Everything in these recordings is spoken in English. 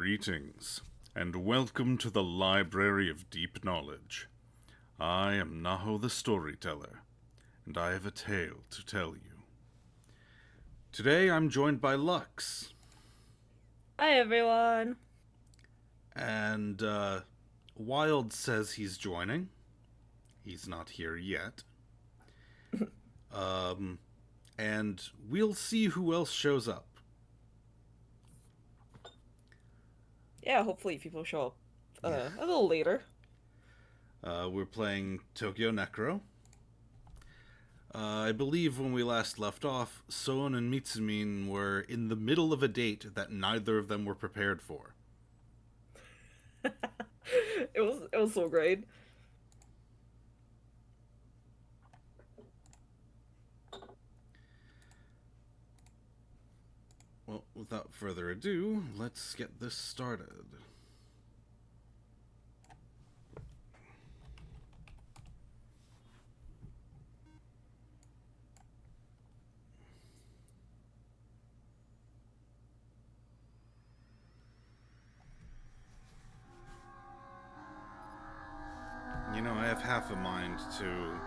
Greetings, and welcome to the Library of Deep Knowledge. I am Naho the Storyteller, and I have a tale to tell you. Today I'm joined by Lux, Hi everyone. and Wild says he's joining. He's not here yet. And we'll see who else shows up. Yeah, hopefully people show up Yeah. a little later. We're playing Tokyo Necro. I believe when we last left off, Son and Mitsumi were in the middle of a date that neither of them were prepared for. It was so great. Well, without further ado, let's get this started. You know, I have half a mind to,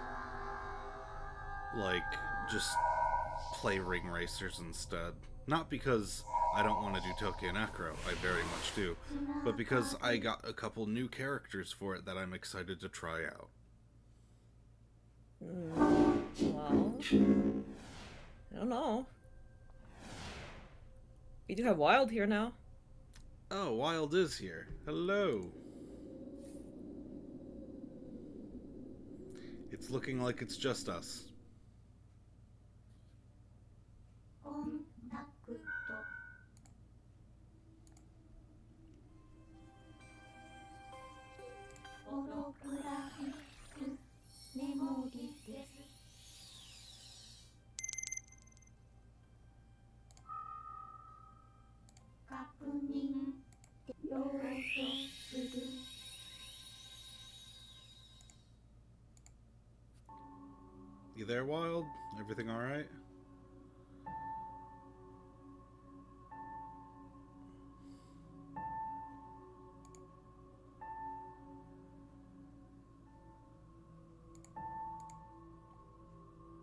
just play Ring Racers instead. Not because I don't want to do Tokyo Necro, I very much do, but because I got a couple new characters for it that I'm excited to try out. Well, I don't know. We do have Wild here now. Oh, Wild is here. Hello. It's looking like it's just us. You there, Wild? Everything alright?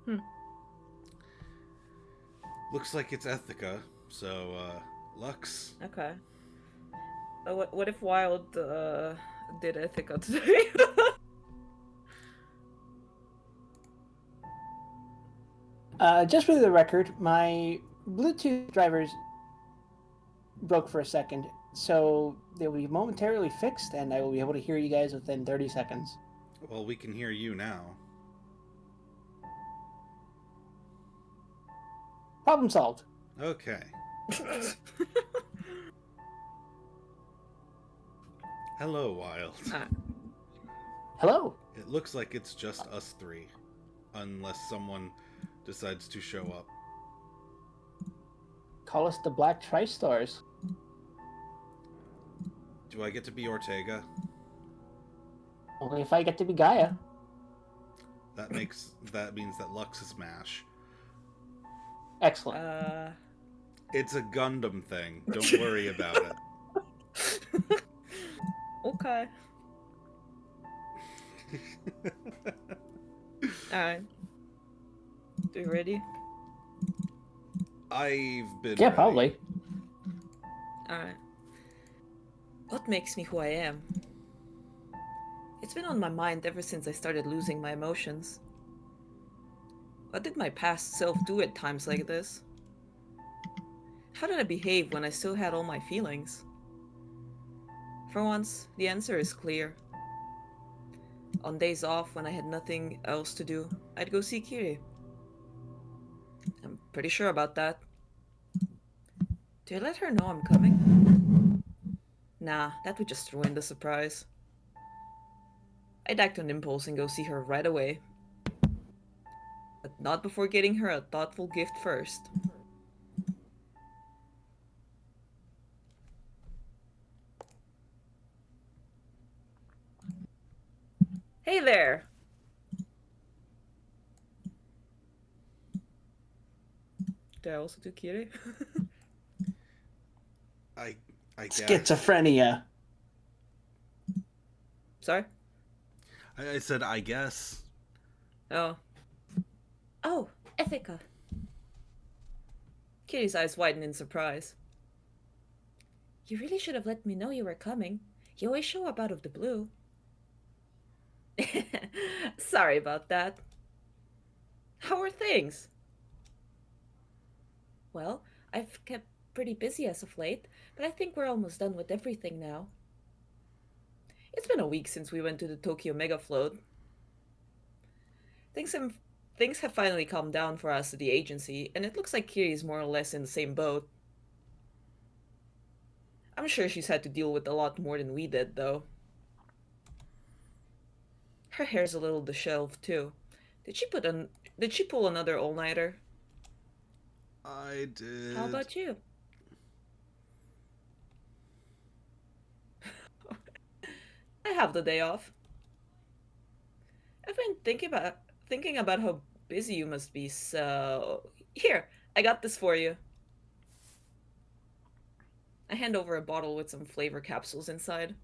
Hmm. Looks like it's Ethica, so, Lux? Okay. What if Wild did Ithaca today? Just for the record, my Bluetooth drivers broke for a second, so they will be momentarily fixed, and I will be able to hear you guys within 30 seconds. Well, we can hear you now. Problem solved. Okay. Hello, Wild. Hello. It looks like it's just us three, unless someone decides to show up. Call us the Black Tri-Stars. Do I get to be Ortega? Only if I get to be Gaia. That means that Lux is MASH. Excellent. It's a Gundam thing. Don't worry about it. Okay. Alright. Are you ready? I've been Yeah, ready. probably. Alright. What makes me who I am? It's been on my mind ever since I started losing my emotions. What did my past self do at times like this? How did I behave when I still had all my feelings? For once, the answer is clear. On days off when I had nothing else to do, I'd go see Kiri. I'm pretty sure about that. Do I let her know I'm coming? Nah, that would just ruin the surprise. I'd act on impulse and go see her right away. But not before getting her a thoughtful gift first. Hey there! Did I also do Kiri? I I guess. Schizophrenia. Sorry? I said, I guess. Oh. Oh, Ithaca. Kitty's eyes widen in surprise. You really should have let me know you were coming. You always show up out of the blue. Sorry about that. How are things? Well, I've kept pretty busy as of late, but I think we're almost done with everything now. It's been a week since we went to the Tokyo Mega Float. Things have, things have finally calmed down for us at the agency, and it looks like Kiri's more or less in the same boat. I'm sure she's had to deal with a lot more than we did, though. Her hair's a little disheveled, too. Did she put an did she pull another all-nighter? I How did. about you? I have the day off. I've been thinking about how busy you must be, so here, I got this for you. I hand over a bottle with some flavor capsules inside.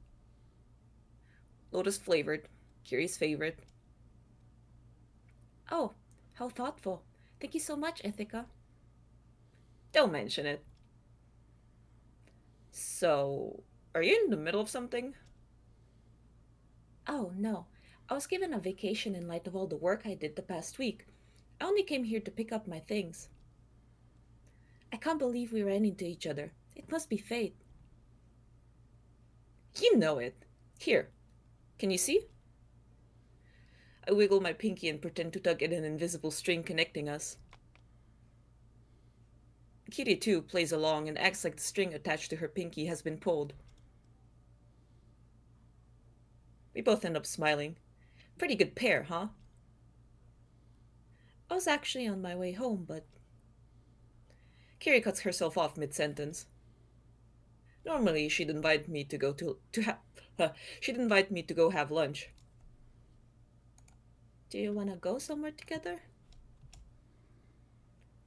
Lotus flavored, Kiri's favorite. Oh, how thoughtful. Thank you so much, Ithaca. Don't mention it. So, are you in the middle of something? Oh, no. I was given a vacation in light of all the work I did the past week. I only came here to pick up my things. I can't believe we ran into each other. It must be fate. You know it. Here, can you see? I wiggle my pinky and pretend to tug at an invisible string connecting us. Kitty, too, plays along and acts like the string attached to her pinky has been pulled. We both end up smiling. Pretty good pair, huh? I was actually on my way home, but Kiri cuts herself off mid-sentence. Normally, she'd invite me to go to have she'd invite me to go have lunch. Do you want to go somewhere together?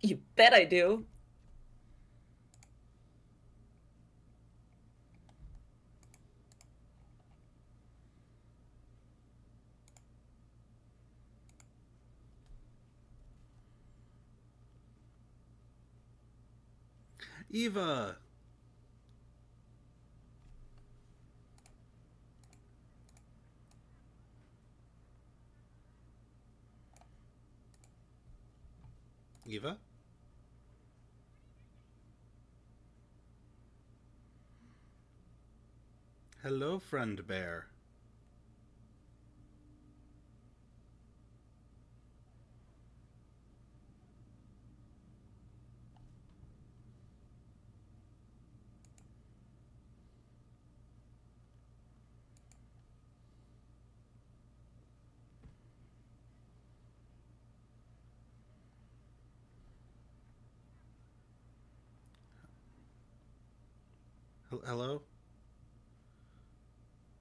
You bet I do. Eva! Eva? Hello, friend bear. Hello?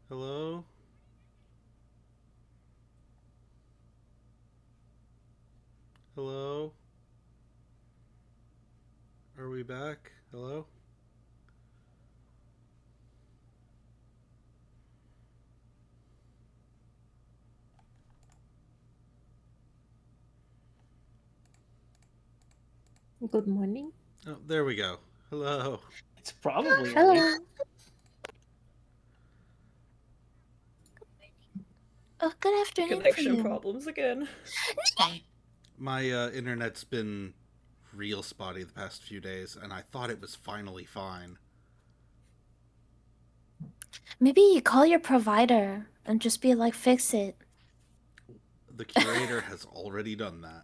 Hello? Hello? Are we back? Hello? Good morning. Oh, there we go. Hello. It's probably Hello. Oh, good afternoon for Connection you. problems again. My internet's been real spotty the past few days, and I thought it was finally fine. Maybe you call your provider and just be like, fix it. The curator has already done that.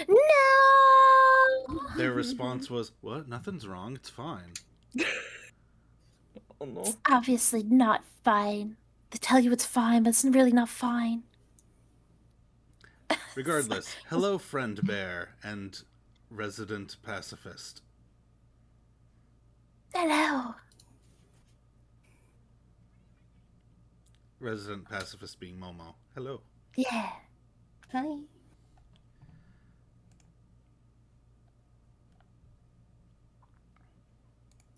No! Their response was, "What? Nothing's wrong. It's fine." Oh no. It's obviously not fine. They tell you it's fine, but it's really not fine. Regardless, hello, friend bear and resident pacifist. Hello. Resident pacifist being Momo. Hello. Yeah. Hi.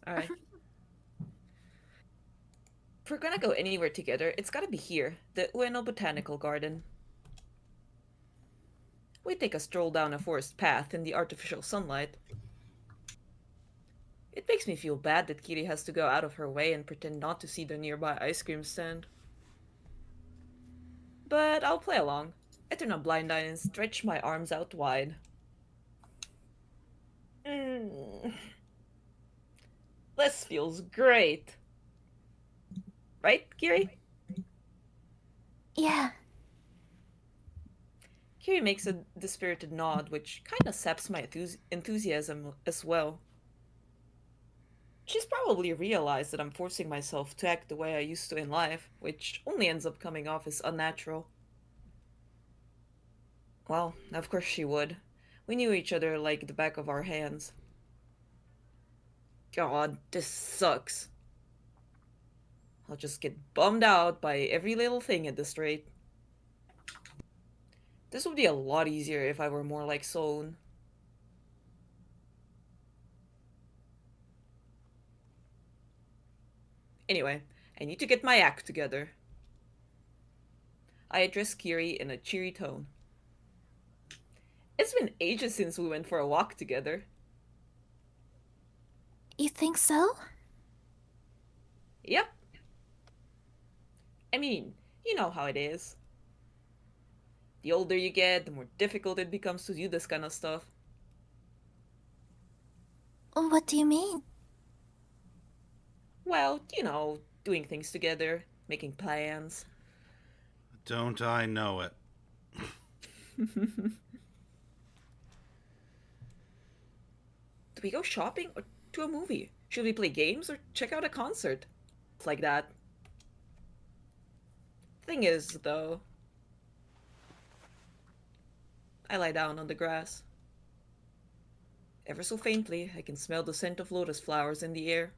Alright. If we're gonna go anywhere together, it's gotta be here, the Ueno Botanical Garden. We take a stroll down a forest path in the artificial sunlight. It makes me feel bad that Kiri has to go out of her way and pretend not to see the nearby ice cream stand. But I'll play along. I turn a blind eye and stretch my arms out wide. Mm, this feels great. Right, Kiri? Yeah. Kiri makes a dispirited nod, which kinda saps my enthusiasm as well. She's probably realized that I'm forcing myself to act the way I used to in life, which only ends up coming off as unnatural. Well, of course she would. We knew each other like the back of our hands. God, this sucks. I'll just get bummed out by every little thing at this rate. This would be a lot easier if I were more like Sohn. Anyway, I need to get my act together. I address Kiri in a cheery tone. It's been ages since we went for a walk together. You think so? Yep. I mean, you know how it is. The older you get, the more difficult it becomes to do this kind of stuff. What do you mean? Well, you know, doing things together, making plans. Don't I know it? Do we go shopping or to a movie? Should we play games or check out a concert? It's like that. Thing is, though, I lie down on the grass. Ever so faintly, I can smell the scent of lotus flowers in the air.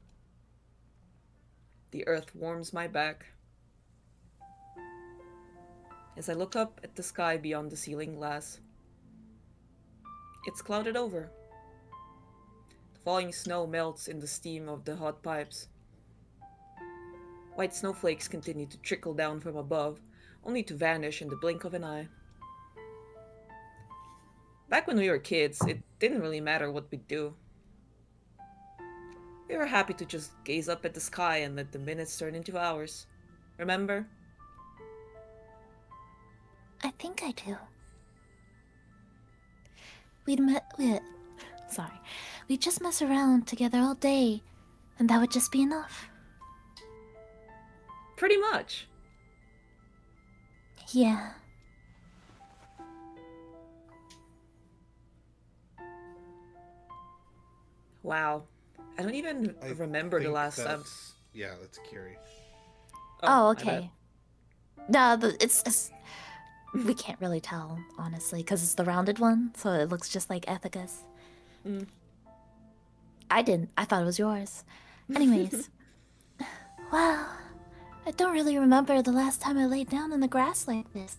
The earth warms my back. As I look up at the sky beyond the ceiling glass, it's clouded over. The falling snow melts in the steam of the hot pipes. White snowflakes continue to trickle down from above, only to vanish in the blink of an eye. Back when we were kids, it didn't really matter what we'd do. We were happy to just gaze up at the sky and let the minutes turn into hours. Remember? I think I do. Sorry. We'd just mess around together all day, and that would just be enough. Pretty much. Yeah. Wow. I don't even remember the last time. Yeah, that's Kiri. Oh, my bad. okay. No, it's we can't really tell, honestly, because it's the rounded one, so it looks just like Ethica's. Mm. I didn't. I thought it was yours. Anyways. Wow. I don't really remember the last time I laid down in the grass like this.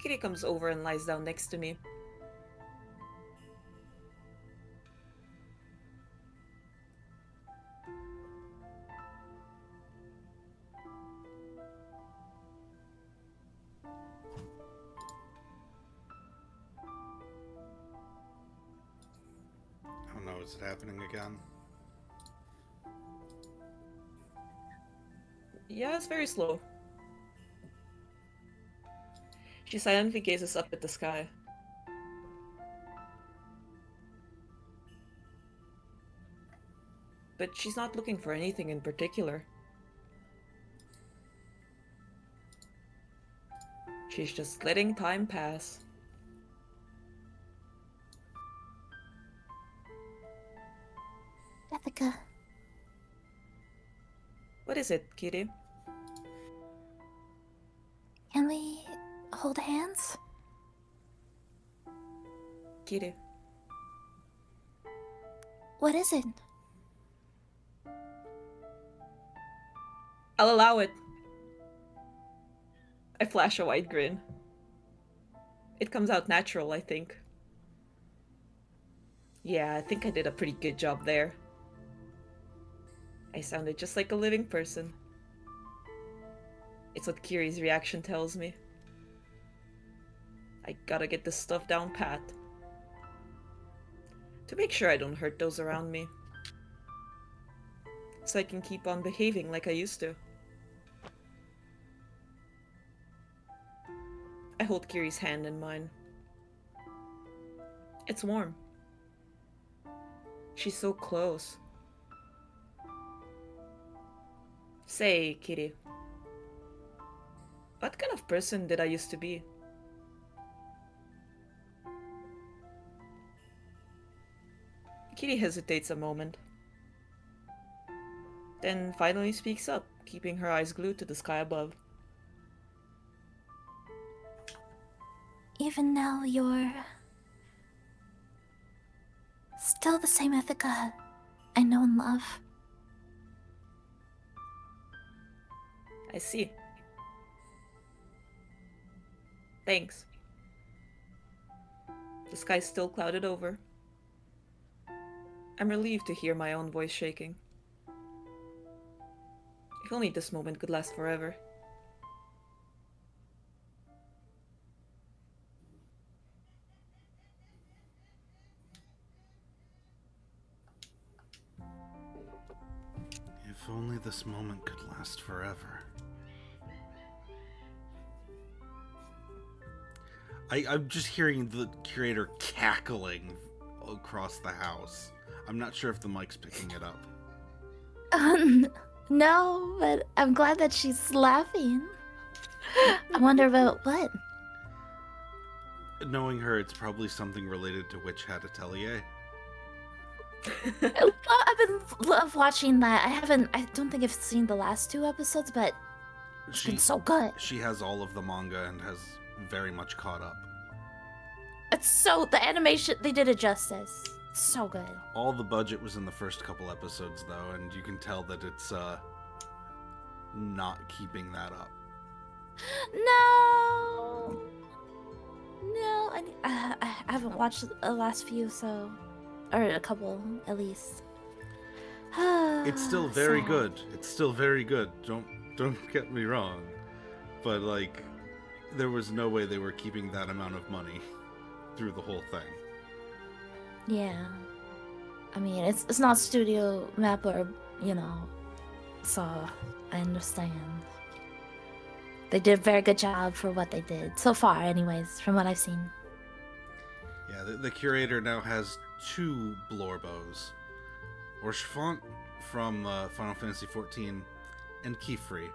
Kitty comes over and lies down next to me. Oh no, is it happening again? Yeah, it's very slow. She silently gazes up at the sky. But she's not looking for anything in particular. She's just letting time pass. Ethica, What is it, Kitty? can we hold hands? Kitty. What is it? I'll allow it. I flash a wide grin. It comes out natural, I think. Yeah, I think I did a pretty good job there. I sounded just like a living person. It's what Kiri's reaction tells me. I gotta get this stuff down pat. To make sure I don't hurt those around me. So I can keep on behaving like I used to. I hold Kiri's hand in mine. It's warm. She's so close. Say, Kiri, what kind of person did I used to be? Kiri hesitates a moment. Then finally speaks up, keeping her eyes glued to the sky above. Even now, you're still the same Ithaca I know and love. I see. Thanks. The sky's still clouded over. I'm relieved to hear my own voice shaking. If only this moment could last forever. If only this moment could last forever. I'm just hearing the curator cackling across the house. I'm not sure if the mic's picking it up. No, but I'm glad that she's laughing. I wonder about what? Knowing her, it's probably something related to Witch Hat Atelier. I've been love watching that. I don't think I've seen the last 2 episodes, but it's been so good. She has all of the manga and has very much caught up. The animation, they did it justice. It's so good. All the budget was in the first couple episodes, though, and you can tell that it's not keeping that up. No, I haven't watched the last few, or a couple at least. It's still very Sad. good. It's still very good. Don't get me wrong, but like, there was no way they were keeping that amount of money through the whole thing. Yeah, I mean it's not Studio Map or so I understand. They did a very good job for what they did so far, anyways, from what I've seen. Yeah, the curator now has 2 Blorbos. Orchfont from Final Fantasy XIV, and Keyfree.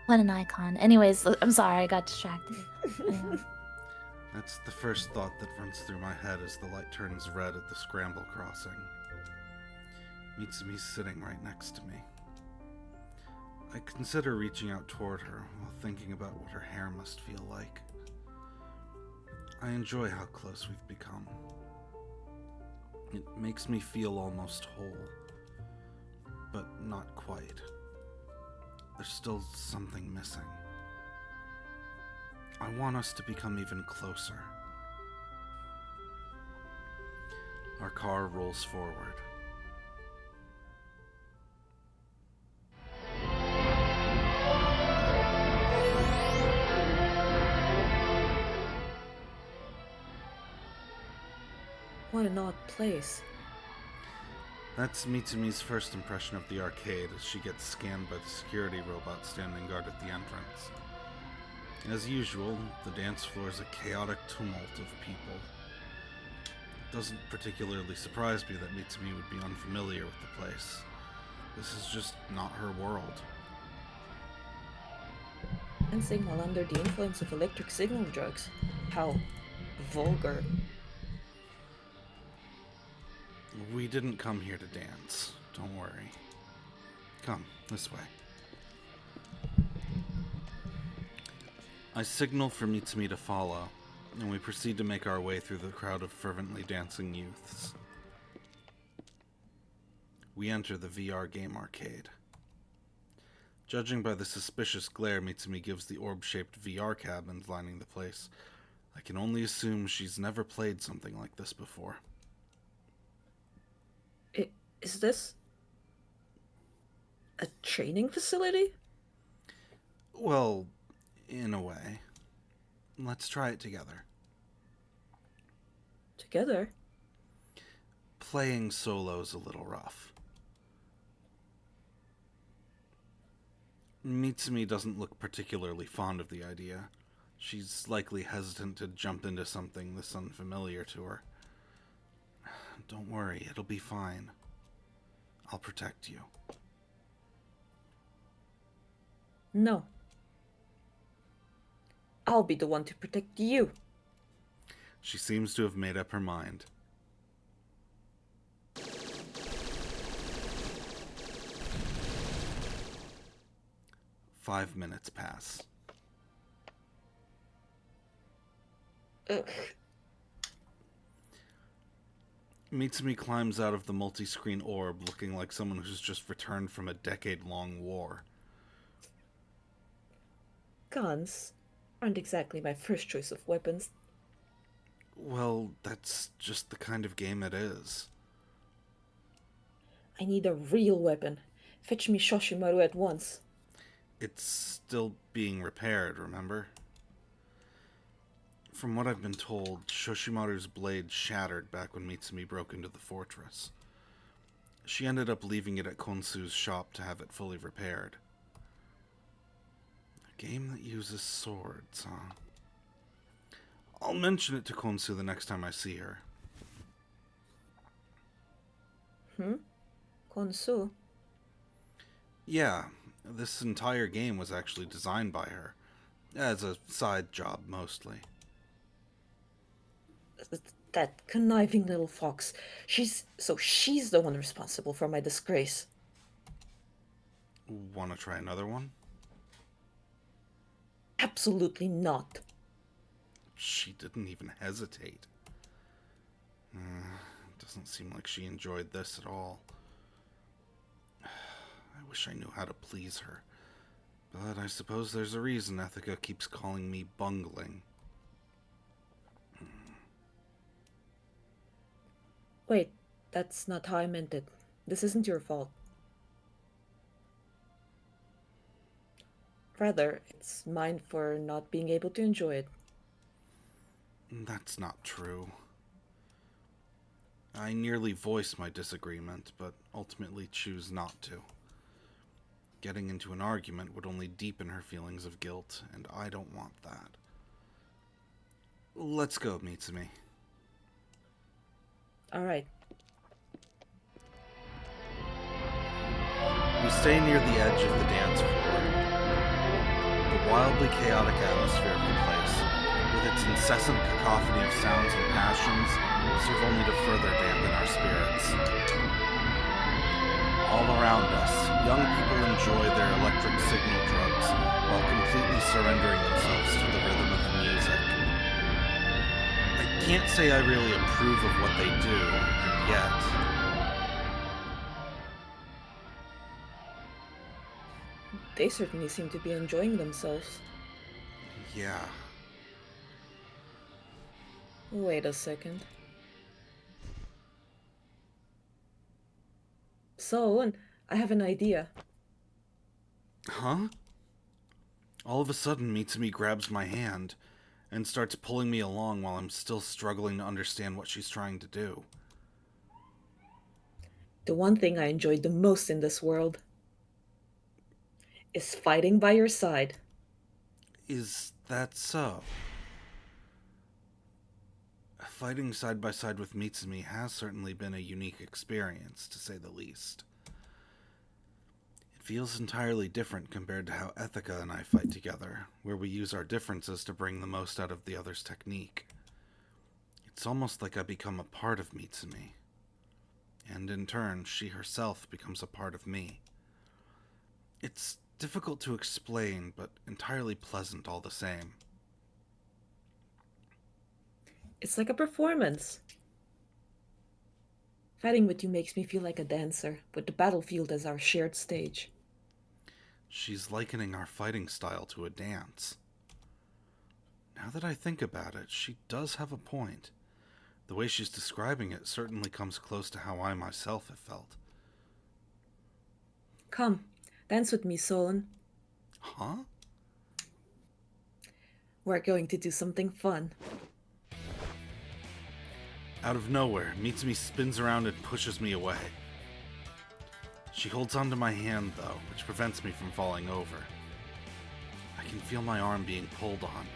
What an icon. Anyways, I'm sorry I got distracted. Yeah. That's the first thought that runs through my head as the light turns red at the scramble crossing. Mitsumi's sitting right next to me. I consider reaching out toward her while thinking about what her hair must feel like. I enjoy how close we've become. It makes me feel almost whole, but not quite. There's still something missing. I want us to become even closer. Our car rolls forward. What an odd place. That's Mitsumi's first impression of the arcade as she gets scanned by the security robot standing guard at the entrance. As usual, the dance floor is a chaotic tumult of people. It doesn't particularly surprise me that Mitsumi would be unfamiliar with the place. This is just not her world. Dancing while under the influence of electric signal drugs. How vulgar. We didn't come here to dance. Don't worry. Come, this way. I signal for Mitsumi to follow, and we proceed to make our way through the crowd of fervently dancing youths. we enter the VR game arcade. Judging by the suspicious glare Mitsumi gives the orb-shaped VR cabins lining the place, I can only assume she's never played something like this before. Is this a training facility? Well, in a way. Let's try it together. Together? Playing solo's a little rough. Mitsumi doesn't look particularly fond of the idea. She's likely hesitant to jump into something this unfamiliar to her. Don't worry, it'll be fine. I'll protect you. No. I'll be the one to protect you. She seems to have made up her mind. Five minutes pass. Ugh. Mitsumi climbs out of the multi-screen orb looking like someone who's just returned from a decade-long war. Guns aren't exactly my first choice of weapons. Well, that's just the kind of game it is. I need a real weapon. Fetch me Shoshimaru at once. It's still being repaired, remember? From what I've been told, Shoshimaru's blade shattered back when Mitsumi broke into the fortress. She ended up leaving it at Konsu's shop to have it fully repaired. A game that uses swords, huh? I'll mention it to Konsu the next time I see her. Konsu? Yeah, this entire game was actually designed by her. As a side job, mostly. That conniving little fox. She's the one responsible for my disgrace. Wanna try another one? Absolutely not. She didn't even hesitate. Doesn't seem like she enjoyed this at all. I wish I knew how to please her. But I suppose there's a reason Ethica keeps calling me bungling. Wait, that's not how I meant it. This isn't your fault. Rather, it's mine for not being able to enjoy it. That's not true. I nearly voice my disagreement, but ultimately choose not to. Getting into an argument would only deepen her feelings of guilt, and I don't want that. Let's go, Mitsumi. Alright. We stay near the edge of the dance floor. The wildly chaotic atmosphere of the place, with its incessant cacophony of sounds and passions, serve only to further dampen our spirits. All around us, young people enjoy their electric signal drugs while completely surrendering themselves to the rhythm of the music. I can't say I really approve of what they do, and yet... They certainly seem to be enjoying themselves. yeah. Wait a second. So, I have an idea. Huh? All of a sudden, Mitsumi grabs my hand and starts pulling me along while I'm still struggling to understand what she's trying to do. The one thing I enjoyed the most in this world is fighting by your side. Is that so? Fighting side by side with Mitsumi has certainly been a unique experience, to say the least. It feels entirely different compared to how Ethica and I fight together, where we use our differences to bring the most out of the other's technique. It's almost like I become a part of Mitsumi, and in turn, she herself becomes a part of me. It's difficult to explain, but entirely pleasant all the same. It's like a performance. Fighting with you makes me feel like a dancer, with the battlefield as our shared stage. She's likening our fighting style to a dance. Now that I think about it, she does have a point. The way she's describing it certainly comes close to how I myself have felt. Come, dance with me, Solon. Huh? We're going to do something fun. Out of nowhere, Mitsumi spins around and pushes me away. She holds onto my hand, though, which prevents me from falling over. I can feel my arm being pulled on,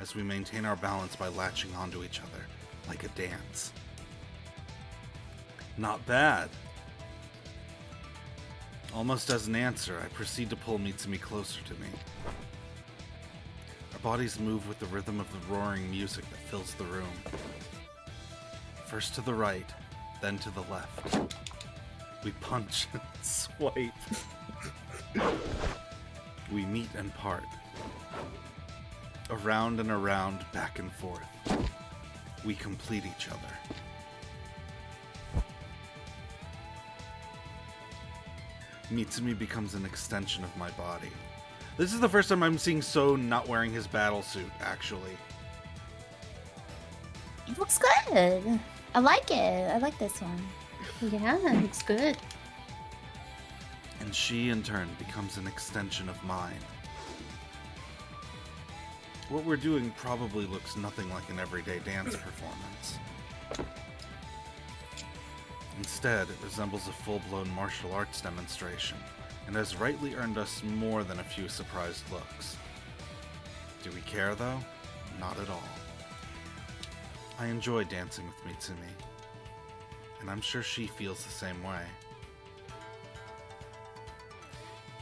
as we maintain our balance by latching onto each other, like a dance. Not bad. Almost as an answer, I proceed to pull Mitsumi closer to me. Our bodies move with the rhythm of the roaring music that fills the room. First to the right, then to the left. We punch and swipe. We meet and part. Around and around, back and forth. We complete each other. Mitsumi becomes an extension of my body. This is the first time I'm seeing So not wearing his battle suit, actually. It looks good. I like it. I like this one. Yeah, that looks good. And she, in turn, becomes an extension of mine. What we're doing probably looks nothing like an everyday dance performance. Instead, it resembles a full-blown martial arts demonstration, and has rightly earned us more than a few surprised looks. Do we care, though? Not at all. I enjoy dancing with Mitsumi, and I'm sure she feels the same way.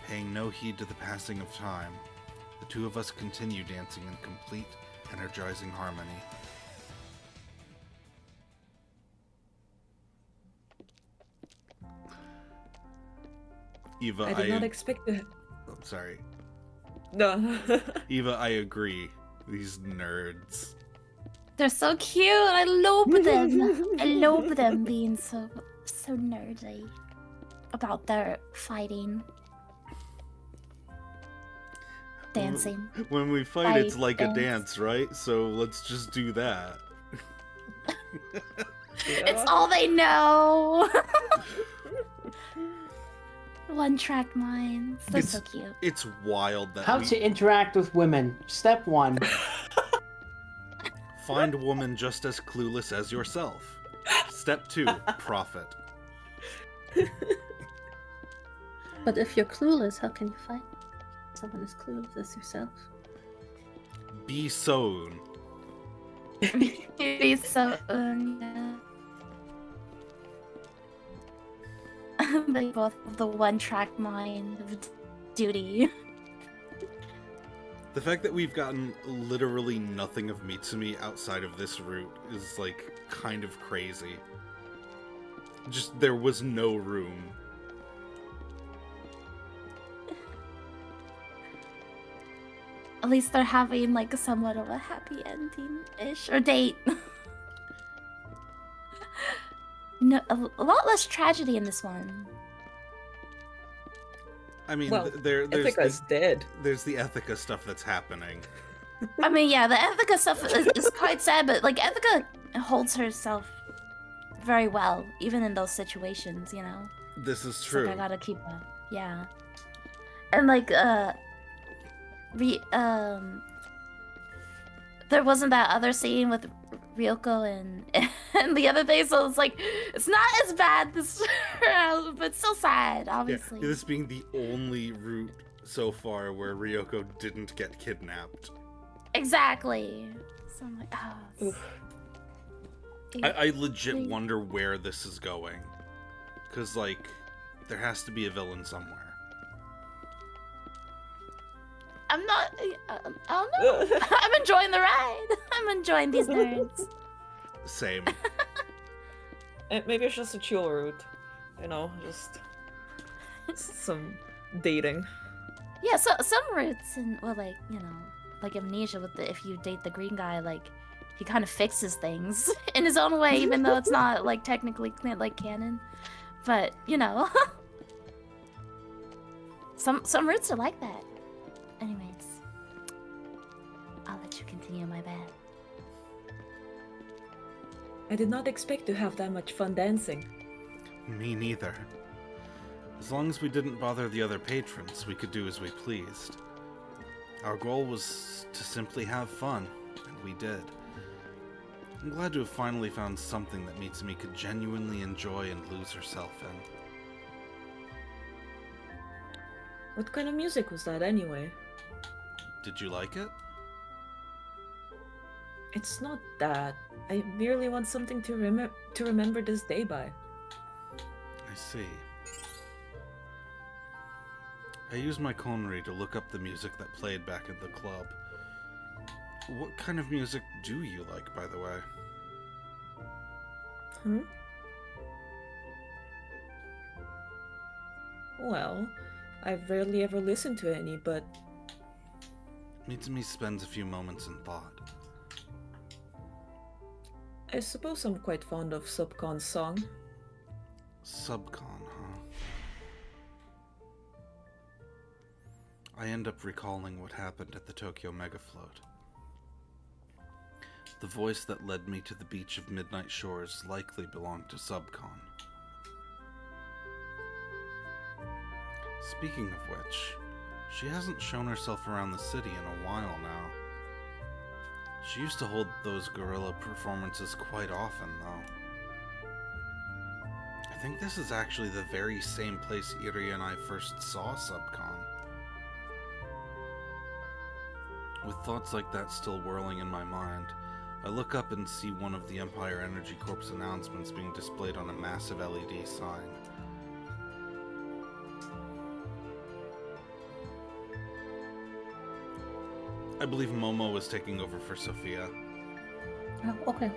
Paying no heed to the passing of time, the two of us continue dancing in complete, energizing harmony. Eva, I did not expect to... Oh, sorry. No. Eva, I agree. These nerds. They're so cute. I love them. I love them being so nerdy about their fighting, dancing. When we fight, it's Fight, like dance. a dance, right? So let's just do that. It's all they know. One-track minds. They're so cute. It's wild that How we to interact with women. Step 1. find a woman just as clueless as yourself. Step 2, profit. But if you're clueless, how can you find someone as clueless as yourself? Be sown. It's so yeah. They both have the one-track mind of duty. The fact that we've gotten literally nothing of Mitsumi outside of this route is, like, kind of crazy. Just, there was no room. At least they're having, like, somewhat of a happy ending-ish. Or date. No, a lot less tragedy in this one. I mean, Well, there's Ithaca's dead. there's the Ethica stuff that's happening. I mean, yeah, the Ethica stuff is quite sad, but, like, Ethica holds herself very well, even in those situations, you know? This is It's true. like, I gotta keep up. Yeah. And, like, there wasn't that other scene with Ryoko and the other day, so it's like, it's not as bad this round, but still sad, obviously. Yeah, this being the only route so far where Ryoko didn't get kidnapped. Exactly. So I'm like, oh. Oof. I legit wonder where this is going. Because, like, there has to be a villain somewhere. I'm not. I don't know. I'm enjoying the ride. I'm enjoying these nerds. Same. Maybe it's just a chill route. You know, just some dating. Yeah, so some routes and well, like, you know, like Amnesia with the if you date the green guy, like he kind of fixes things in his own way, even though it's not like technically like canon. But you know, some roots are like that. Anyways, I'll let you continue, my bad. I did not expect to have that much fun dancing. Me neither. As long as we didn't bother the other patrons, we could do as we pleased. Our goal was to simply have fun, and we did. I'm glad to have finally found something that Mitsumi could genuinely enjoy and lose herself in. What kind of music was that anyway? Did you like it? It's not that. I merely want something to remember this day by. I see. I used my Conry to look up the music that played back at the club. What kind of music do you like, by the way? Well, I rarely ever listen to any, but Mitsumi spends a few moments in thought. I suppose I'm quite fond of Subcon's song. Subcon, huh? I end up recalling what happened at the Tokyo Megafloat. The voice that led me to the beach of Midnight Shores likely belonged to Subcon. Speaking of which, she hasn't shown herself around the city in a while now. She used to hold those guerrilla performances quite often, though. I think this is actually the very same place Iria and I first saw Subcon. With thoughts like that still whirling in my mind, I look up and see one of the Empire Energy Corp's announcements being displayed on a massive LED sign. I believe Momo was taking over for Sophia. Oh, okay.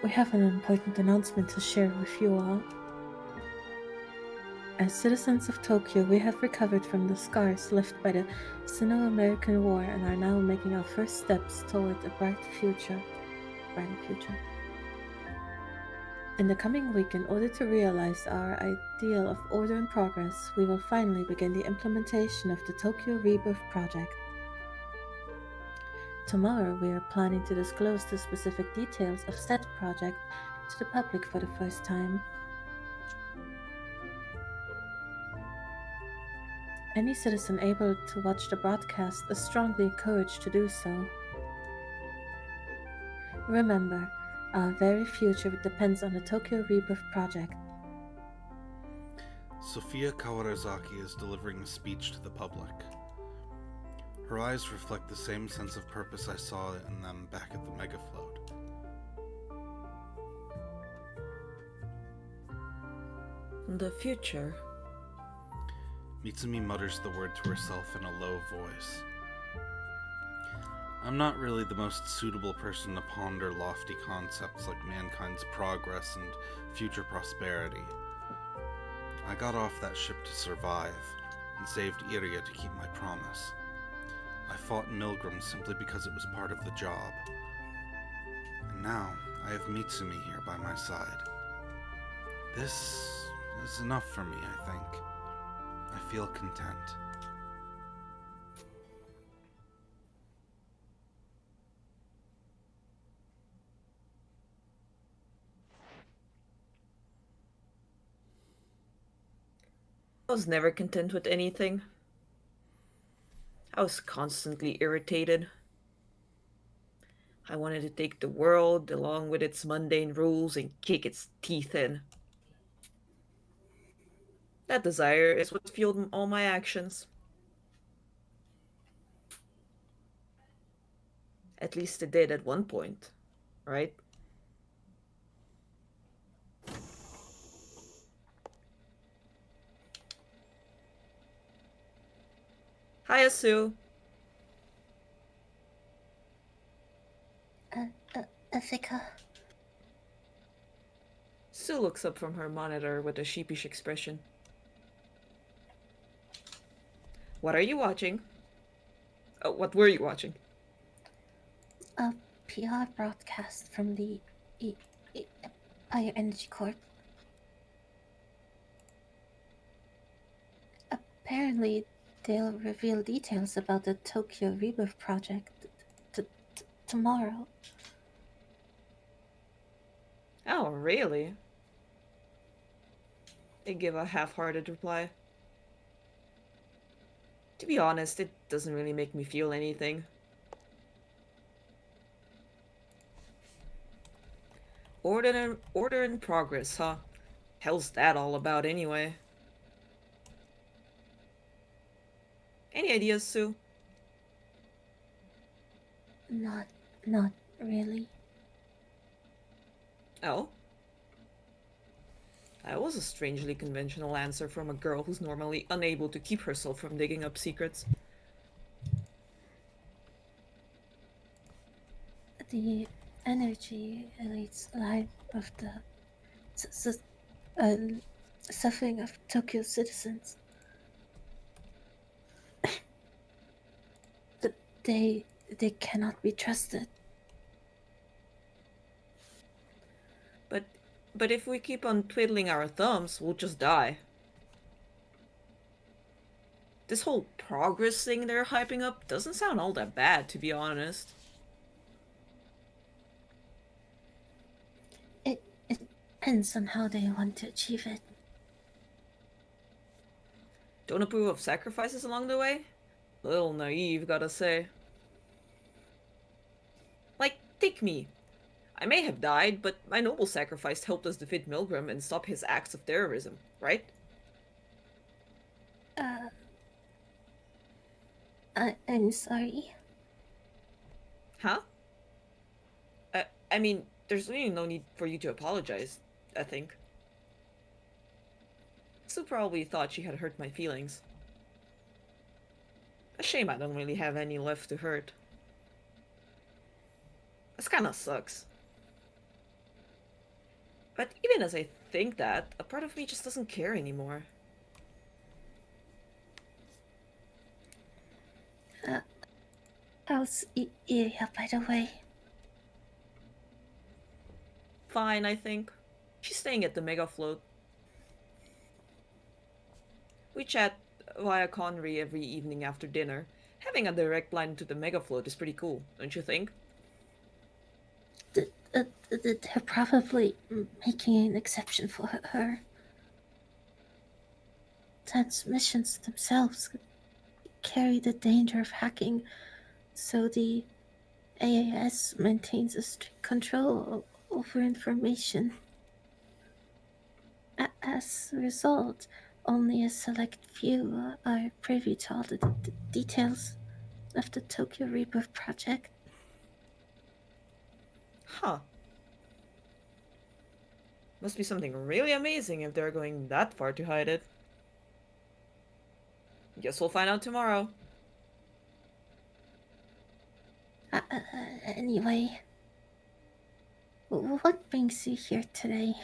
We have an important announcement to share with you all. As citizens of Tokyo, we have recovered from the scars left by the Sino-American War and are now making our first steps toward a brighter future. In the coming week, in order to realize our ideal of order and progress, we will finally begin the implementation of the Tokyo Rebirth Project. Tomorrow, we are planning to disclose the specific details of said project to the public for the first time. Any citizen able to watch the broadcast is strongly encouraged to do so. Remember, our very future depends on the Tokyo Rebirth Project. Sophia Kawarazaki is delivering a speech to the public. Her eyes reflect the same sense of purpose I saw in them back at the Megafloat. The future. Mitsumi mutters the word to herself in a low voice. I'm not really the most suitable person to ponder lofty concepts like mankind's progress and future prosperity. I got off that ship to survive, and saved Iria to keep my promise. I fought Milgram simply because it was part of the job. And now, I have Mitsumi here by my side. This is enough for me, I think. I feel content. I was never content with anything. I was constantly irritated. I wanted to take the world along with its mundane rules and kick its teeth in. That desire is what fueled all my actions. At least it did at one point, right? Hi, Asu. Ethica. Sue looks up from her monitor with a sheepish expression. What are you watching? Oh, what were you watching? PR broadcast from the Bioenergy Corp. Apparently, they'll reveal details about the Tokyo Rebirth Project tomorrow. Oh, really? They give a half-hearted reply. To be honest, it doesn't really make me feel anything. Order in progress, huh? Hell's that all about anyway? Any ideas, Sue? Not really. Oh? That was a strangely conventional answer from a girl who's normally unable to keep herself from digging up secrets. The energy elites life of the suffering of Tokyo citizens. they cannot be trusted. But if we keep on twiddling our thumbs, we'll just die. This whole progress thing they're hyping up doesn't sound all that bad, to be honest. It depends on how they want to achieve it. Don't approve of sacrifices along the way? Little naive, gotta say. Like, take me. I may have died, but my noble sacrifice helped us defeat Milgram and stop his acts of terrorism, right? I'm sorry. Huh? I mean, there's really no need for you to apologize, I think. Sue probably thought she had hurt my feelings. A shame I don't really have any left to hurt. This kinda sucks. But even as I think that, a part of me just doesn't care anymore. How's Iria, by the way? Fine, I think. She's staying at the Mega Float. We chat via Conry every evening after dinner. Having a direct line to the Mega Float is pretty cool, don't you think? They're probably making an exception for her. Transmissions themselves carry the danger of hacking, so the AAS maintains a strict control over information. As a result, only a select few are privy to all the details of the Tokyo Rebirth Project. Huh. Must be something really amazing if they're going that far to hide it. Guess we'll find out tomorrow. Anyway, what brings you here today?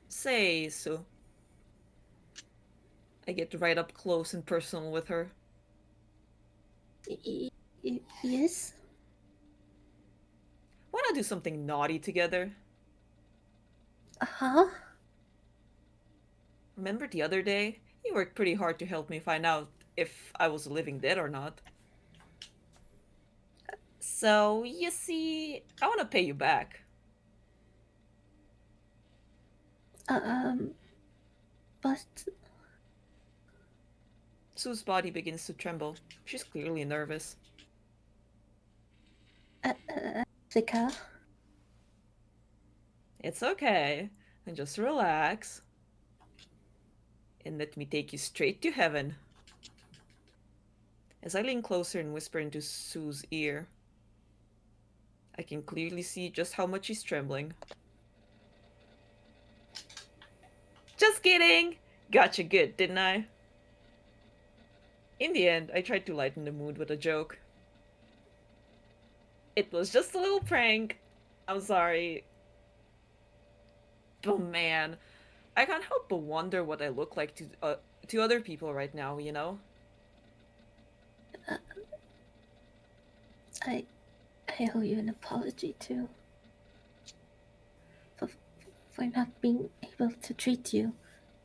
Say, Sue. I get right up close and personal with her. Yes? Wanna do something naughty together? Huh? Remember the other day? You worked pretty hard to help me find out if I was a living dead or not. So, you see, I wanna pay you back. But Sue's body begins to tremble. She's clearly nervous. Zika, It's okay. And just relax. And let me take you straight to heaven. As I lean closer and whisper into Sue's ear, I can clearly see just how much she's trembling. Just kidding! Gotcha good, didn't I? In the end, I tried to lighten the mood with a joke. It was just a little prank. I'm sorry. But man, I can't help but wonder what I look like to other people right now, you know? I owe you an apology too. For, for not being able to treat you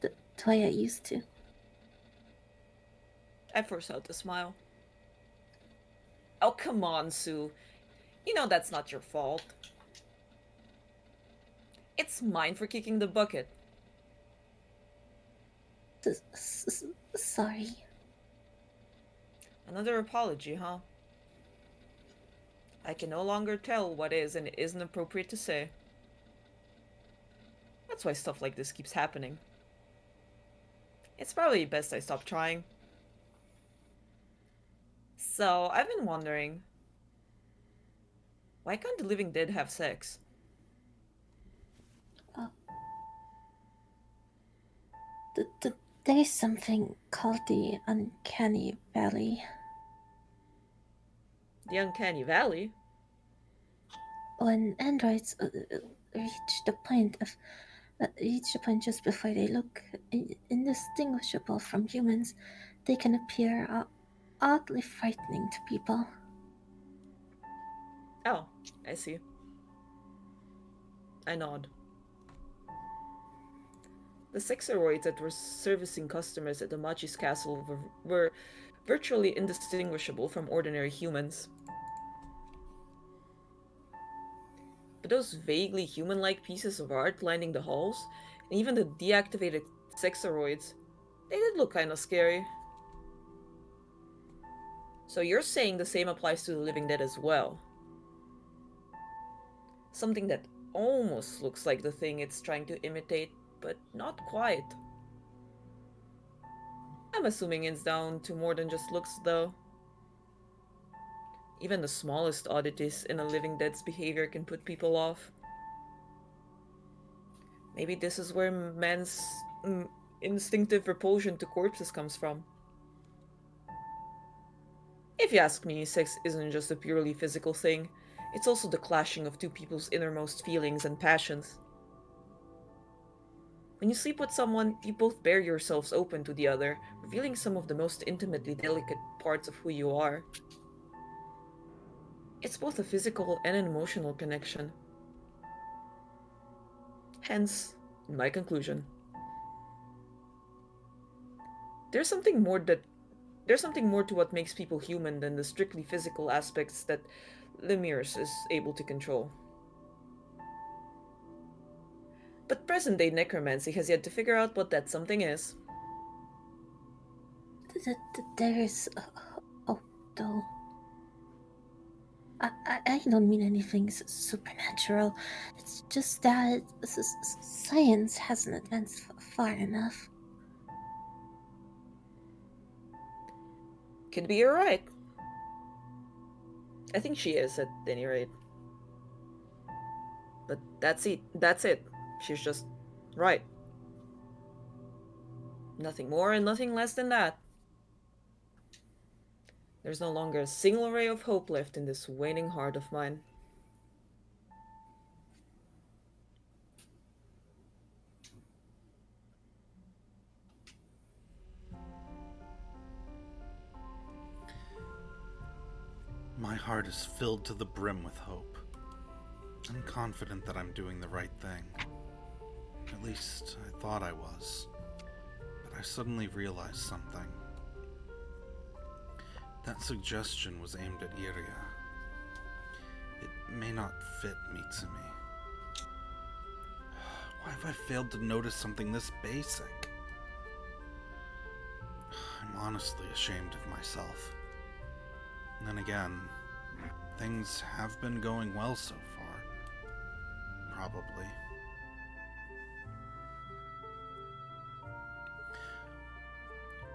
the way I used to. I force out a smile. Oh, come on, Sue. You know that's not your fault. It's mine for kicking the bucket. Sorry. Another apology, huh? I can no longer tell what is and isn't appropriate to say. That's why stuff like this keeps happening. It's probably best I stop trying. So, I've been wondering, why can't the living dead have sex? There is something called the Uncanny Valley. The Uncanny Valley? When androids reach the point just before they look indistinguishable from humans, they can appear oddly frightening to people. Oh, I see. I nod. The sexeroids that were servicing customers at the Machi's castle were virtually indistinguishable from ordinary humans. But those vaguely human-like pieces of art lining the halls, and even the deactivated sexeroids, they did look kinda scary. So you're saying the same applies to the living dead as well? Something that almost looks like the thing it's trying to imitate, but not quite. I'm assuming it's down to more than just looks, though. Even the smallest oddities in a living dead's behavior can put people off. Maybe this is where man's instinctive repulsion to corpses comes from. If you ask me, sex isn't just a purely physical thing. It's also the clashing of two people's innermost feelings and passions. When you sleep with someone, you both bear yourselves open to the other, revealing some of the most intimately delicate parts of who you are. It's both a physical and an emotional connection. Hence, my conclusion. There's something more to what makes people human than the strictly physical aspects that Lemurs is able to control. But present-day necromancy has yet to figure out what that something is. There is hope, though. I don't mean anything supernatural. It's just that science hasn't advanced far enough. Could be you're right. I think she is, at any rate. But that's it. That's it. She's just right. Nothing more and nothing less than that. There's no longer a single ray of hope left in this waning heart of mine. My heart is filled to the brim with hope. I'm confident that I'm doing the right thing. At least, I thought I was. But I suddenly realized something. That suggestion was aimed at Iria. It may not fit Mitsumi. Why have I failed to notice something this basic? I'm honestly ashamed of myself. And then again, things have been going well so far. Probably.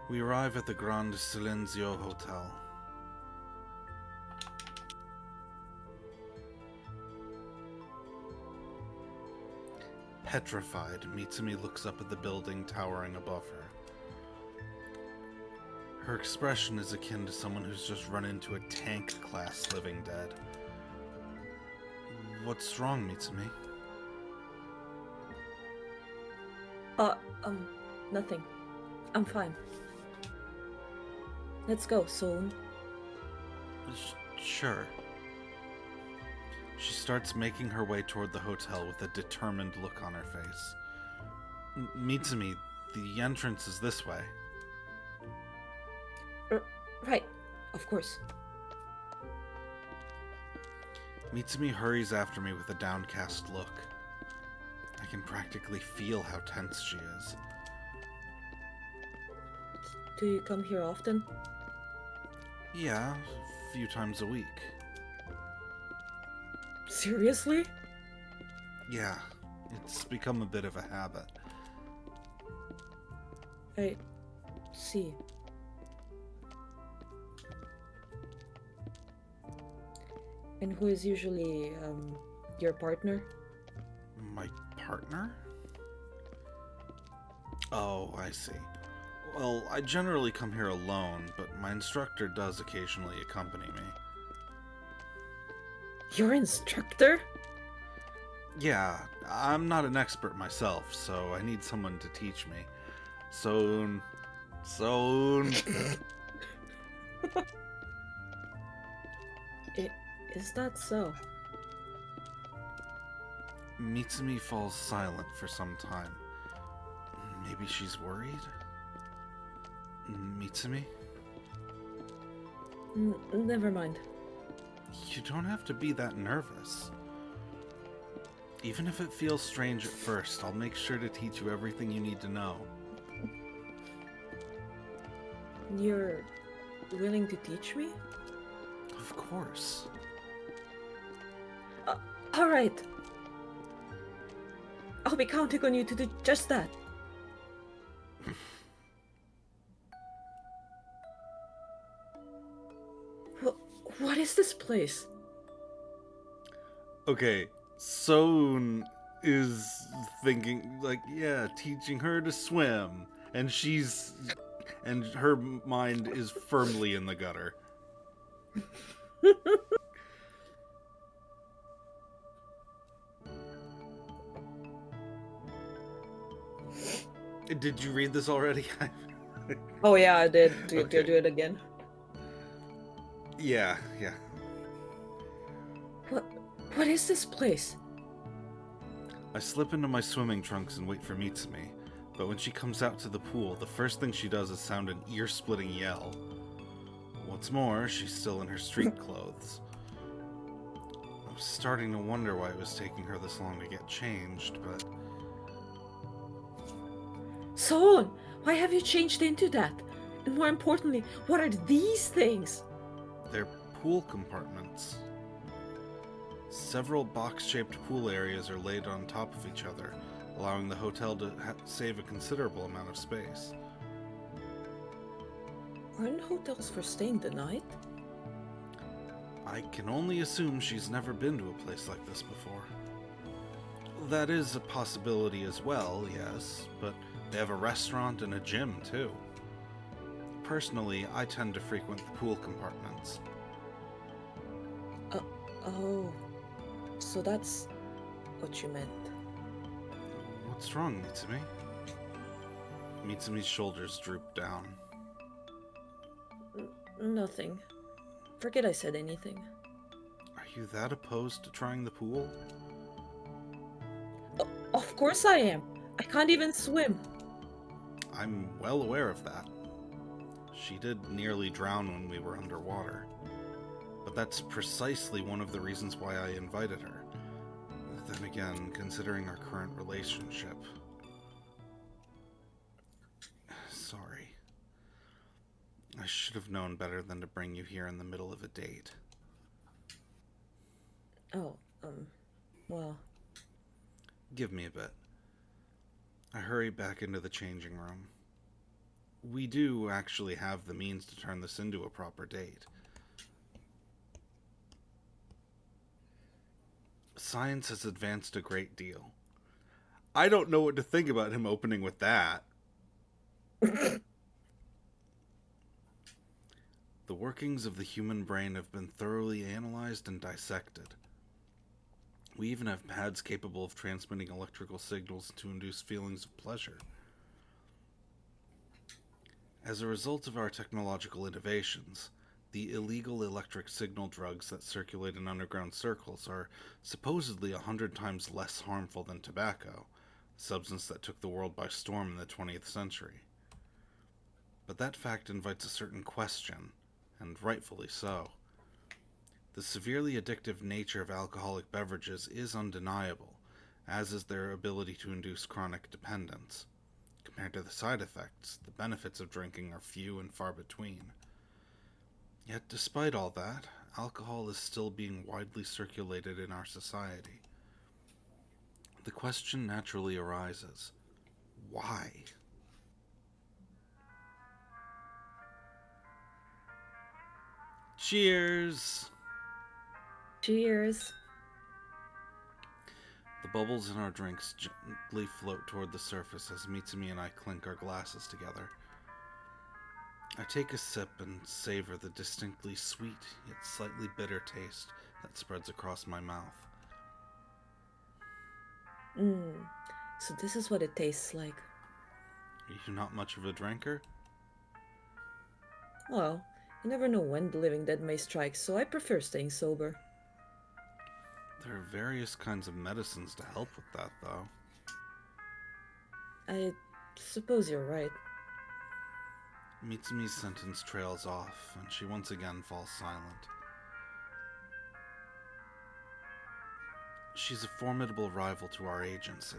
We arrive at the Grand Silenzio Hotel. Petrified, Mitsumi looks up at the building towering above her. Her expression is akin to someone who's just run into a tank-class living dead. What's wrong, Mitsumi? Nothing. I'm fine. Let's go, Solon. Sure. She starts making her way toward the hotel with a determined look on her face. Mitsumi, the entrance is this way. Right, of course. Mitsumi hurries after me with a downcast look. I can practically feel how tense she is. Do you come here often? Yeah, a few times a week. Seriously? Yeah, it's become a bit of a habit. I see. And who is usually, your partner? My partner? Oh, I see. Well, I generally come here alone, but my instructor does occasionally accompany me. Your instructor? Yeah, I'm not an expert myself, so I need someone to teach me. Soon. Is that so? Mitsumi falls silent for some time. Maybe she's worried? Mitsumi? Never mind. You don't have to be that nervous. Even if it feels strange at first, I'll make sure to teach you everything you need to know. You're willing to teach me? Of course. Alright. I'll be counting on you to do just that. What is this place? Okay, Soon is thinking, like, yeah, teaching her to swim. And her mind is firmly in the gutter. Did you read this already? Oh yeah, I did. Do Okay. do it again. Yeah. What is this place? I slip into my swimming trunks and wait for Mitsumi, but when she comes out to the pool, the first thing she does is sound an ear-splitting yell. What's more, she's still in her street clothes. I was starting to wonder why it was taking her this long to get changed, but... Soon, why have you changed into that? And more importantly, what are these things? They're pool compartments. Several box-shaped pool areas are laid on top of each other, allowing the hotel to save a considerable amount of space. Aren't hotels for staying the night? I can only assume she's never been to a place like this before. That is a possibility as well, yes, but they have a restaurant and a gym, too. Personally, I tend to frequent the pool compartments. Oh, so that's what you meant. What's wrong, Mitsumi? Mitsumi's shoulders droop down. Nothing. Forget I said anything. Are you that opposed to trying the pool? Of course I am. I can't even swim. I'm well aware of that. She did nearly drown when we were underwater. But that's precisely one of the reasons why I invited her. Then again, considering our current relationship... Sorry. I should have known better than to bring you here in the middle of a date. Oh, well... Give me a bit. I hurry back into the changing room. We do actually have the means to turn this into a proper date. Science has advanced a great deal. I don't know what to think about him opening with that. The workings of the human brain have been thoroughly analyzed and dissected. We even have pads capable of transmitting electrical signals to induce feelings of pleasure. As a result of our technological innovations, The illegal electric signal drugs that circulate in underground circles are supposedly 100 times less harmful than tobacco, a substance that took the world by storm in the 20th century. But that fact invites a certain question, and rightfully so. The severely addictive nature of alcoholic beverages is undeniable, as is their ability to induce chronic dependence. Compared to the side effects, the benefits of drinking are few and far between. Yet, despite all that, alcohol is still being widely circulated in our society. The question naturally arises, why? Cheers! Cheers. The bubbles in our drinks gently float toward the surface as Mitsumi and I clink our glasses together. I take a sip and savor the distinctly sweet yet slightly bitter taste that spreads across my mouth. So this is what it tastes like. Are you not much of a drinker? Well, you never know when the living dead may strike, so I prefer staying sober. There are various kinds of medicines to help with that, though. I suppose you're right. Mitsumi's sentence trails off, and she once again falls silent. She's a formidable rival to our agency.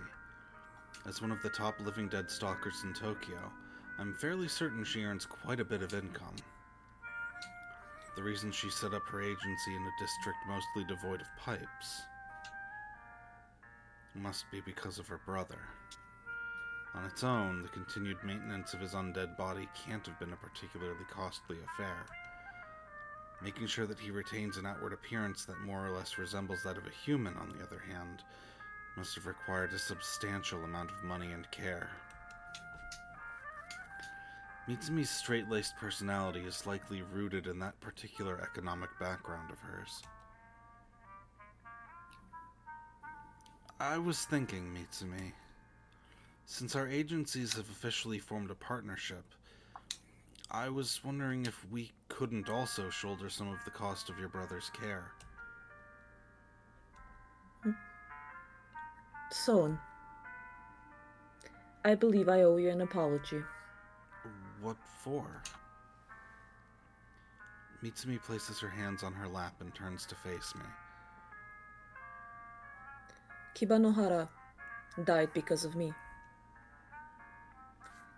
As one of the top living dead stalkers in Tokyo, I'm fairly certain she earns quite a bit of income. The reason she set up her agency in a district mostly devoid of pipes must be because of her brother. On its own, the continued maintenance of his undead body can't have been a particularly costly affair. Making sure that he retains an outward appearance that more or less resembles that of a human, on the other hand, must have required a substantial amount of money and care. Mitsumi's straight-laced personality is likely rooted in that particular economic background of hers. I was thinking, Mitsumi, since our agencies have officially formed a partnership, I was wondering if we couldn't also shoulder some of the cost of your brother's care. Son, I believe I owe you an apology. What for? Mitsumi places her hands on her lap and turns to face me. Kibanohara died because of me.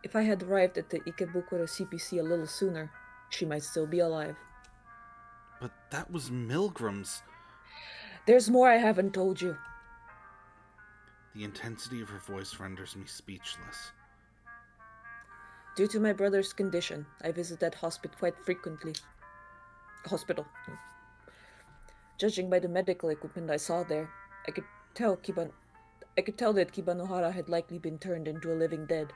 If I had arrived at the Ikebukuro CPC a little sooner, she might still be alive. But that was Milgram's. There's more I haven't told you. The intensity of her voice renders me speechless. Due to my brother's condition, I visit that hospital quite frequently. Hospital. Judging by the medical equipment I saw there, I could tell that Kibanohara had likely been turned into a living dead.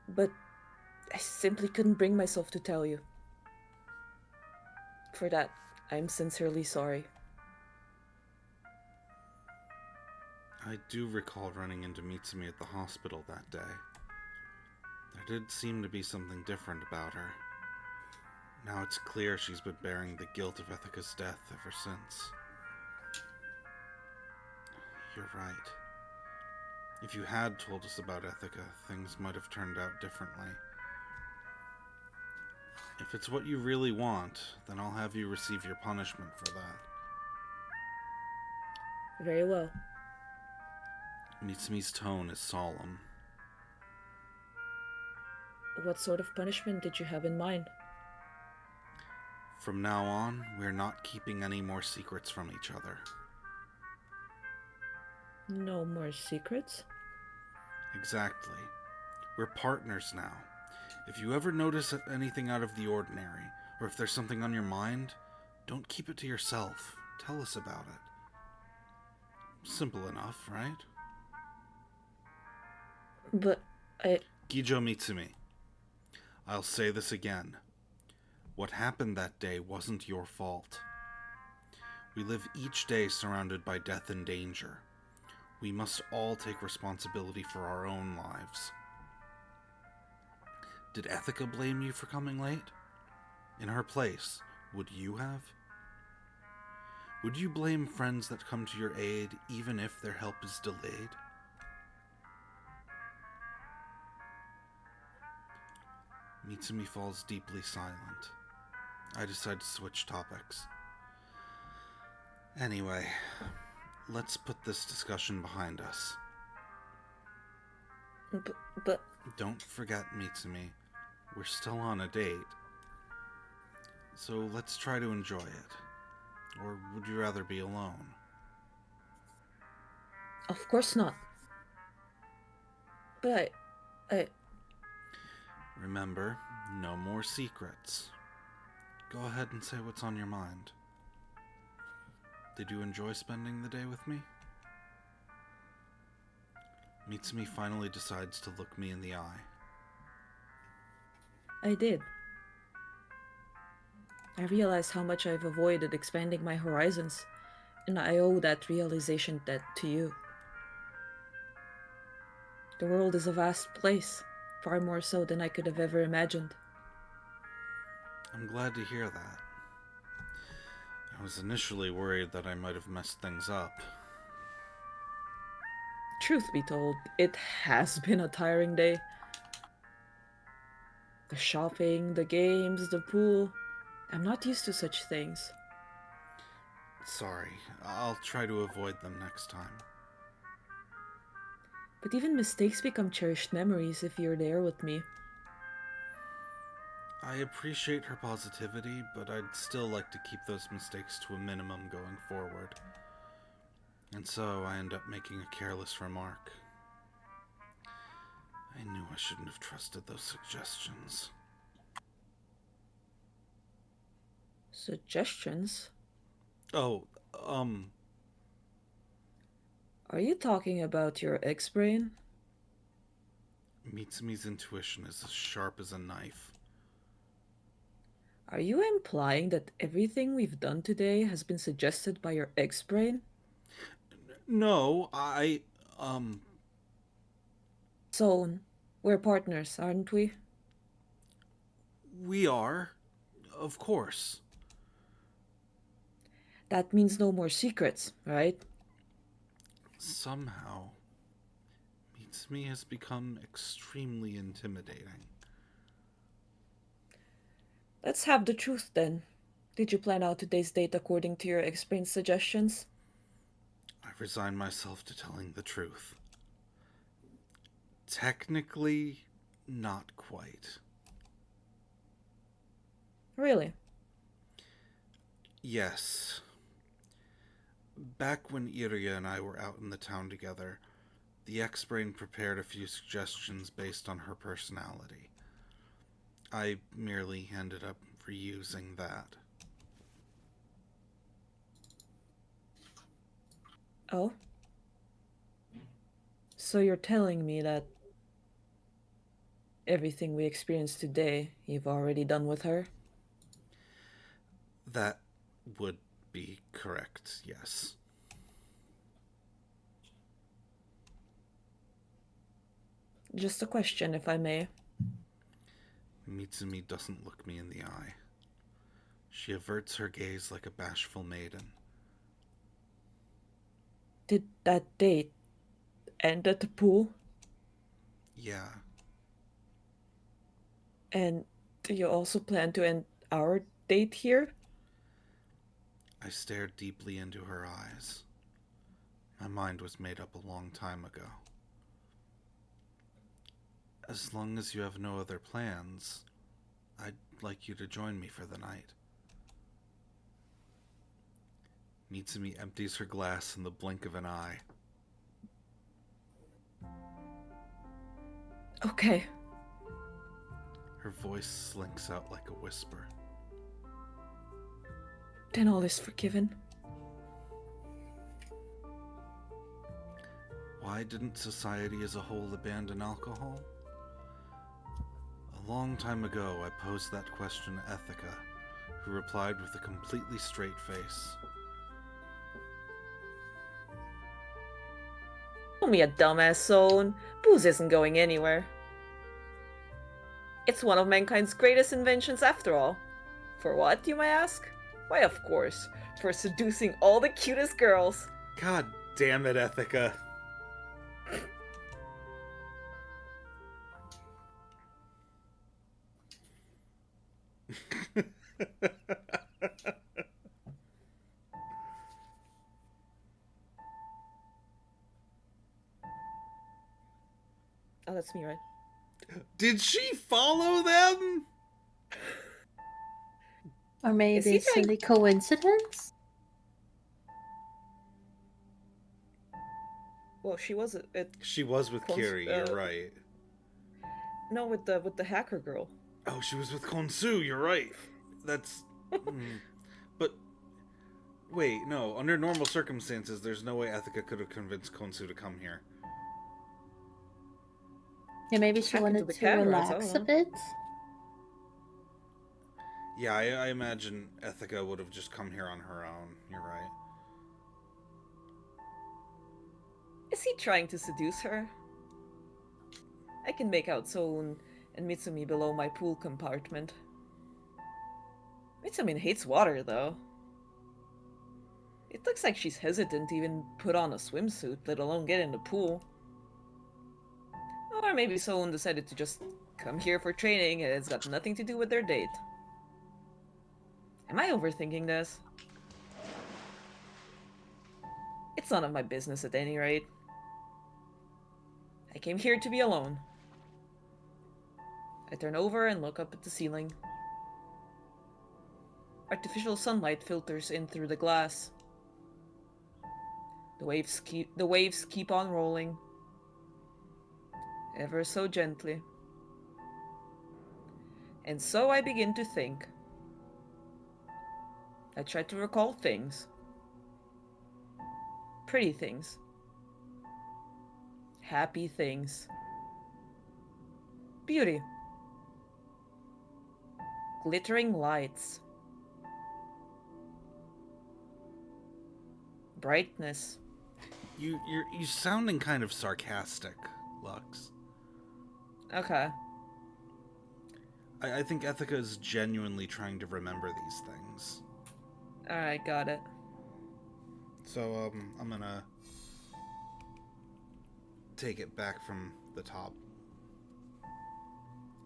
But I simply couldn't bring myself to tell you. For that, I'm sincerely sorry. I do recall running into Mitsumi at the hospital that day. There did seem to be something different about her. Now it's clear she's been bearing the guilt of Ethica's death ever since. You're right. If you had told us about Ethica, things might have turned out differently. If it's what you really want, then I'll have you receive your punishment for that. Very well. Mitsumi's tone is solemn. What sort of punishment did you have in mind? From now on, we're not keeping any more secrets from each other. No more secrets? Exactly. We're partners now. If you ever notice anything out of the ordinary, or if there's something on your mind, don't keep it to yourself. Tell us about it. Simple enough, right? But Gijo Mitsumi, I'll say this again. What happened that day wasn't your fault. We live each day surrounded by death and danger. We must all take responsibility for our own lives. Did Ethica blame you for coming late? In her place, would you have? Would you blame friends that come to your aid even if their help is delayed? Mitsumi falls deeply silent. I decide to switch topics. Anyway, let's put this discussion behind us. But Don't forget, Mitsumi, we're still on a date. So let's try to enjoy it. Or would you rather be alone? of course not. But I Remember, no more secrets. Go ahead and say what's on your mind. Did you enjoy spending the day with me? Mitsumi finally decides to look me in the eye. I did. I realized how much I've avoided expanding my horizons, and I owe that realization to you. The world is a vast place, far more so than I could have ever imagined. I'm glad to hear that. I was initially worried that I might have messed things up. Truth be told, it has been a tiring day. The shopping, the games, the pool. I'm not used to such things. Sorry, I'll try to avoid them next time. But even mistakes become cherished memories if you're there with me. I appreciate her positivity, but I'd still like to keep those mistakes to a minimum going forward. And so I end up making a careless remark. I knew I shouldn't have trusted those suggestions. Suggestions? Oh, Are you talking about your ex-brain? Mitsumi's intuition is as sharp as a knife. Are you implying that everything we've done today has been suggested by your ex-brain? No, So, we're partners, aren't we? we are, of course. That means no more secrets, right? Somehow, Mitsumi has become extremely intimidating. Let's have the truth then. Did you plan out today's date according to your ex-brain's suggestions? I resign myself to telling the truth. Technically, not quite. Really? Yes. Back when Iria and I were out in the town together, the X-Brain prepared a few suggestions based on her personality. I merely ended up reusing that. Oh? So you're telling me that everything we experienced today, you've already done with her? That would be correct, yes. Just a question, if I may. Mitsumi doesn't look me in the eye. She averts her gaze like a bashful maiden. Did that date end at the pool? Yeah, And do you also plan to end our date here? I stared deeply into her eyes. My mind was made up a long time ago. As long as you have no other plans, I'd like you to join me for the night. Mitsumi empties her glass in the blink of an eye. Okay. Her voice slinks out like a whisper. Then all is forgiven. Why didn't society as a whole abandon alcohol? A long time ago, I posed that question to Ethica, who replied with a completely straight face. Call me a dumbass, Sohn. Booze isn't going anywhere. It's one of mankind's greatest inventions after all. For what, you may ask? Why, of course, for seducing all the cutest girls. God damn it, Ethica. Oh, that's me, right? Did she follow them? Or maybe Is he trying- silly coincidence? Well, she was at She was with Kiri, you're right. no, with the hacker girl. Oh, she was with Konsu, you're right. That's... But... Wait, no. Under normal circumstances, there's no way Ethica could have convinced Konsu to come here. Yeah, maybe she Hack into wanted the to cameras, I relax don't a bit. Yeah, I imagine Ethica would have just come here on her own. You're right. Is he trying to seduce her? I can make out Soun and Mitsumi below my pool compartment. Mitsumi hates water, though. It looks like she's hesitant to even put on a swimsuit, let alone get in the pool. Or maybe Soun decided to just come here for training and it's got nothing to do with their date. Am I overthinking this? It's none of my business at any rate. I came here to be alone. I turn over and look up at the ceiling. Artificial sunlight filters in through the glass. The waves keep on rolling. Ever so gently. And so I begin to think. I try to recall things. Pretty things. Happy things. Beauty. Glittering lights. Brightness. You're sounding kind of sarcastic, Lux. Okay. I think Ethica is genuinely trying to remember these things. Alright, got it. So, I'm gonna take it back from the top.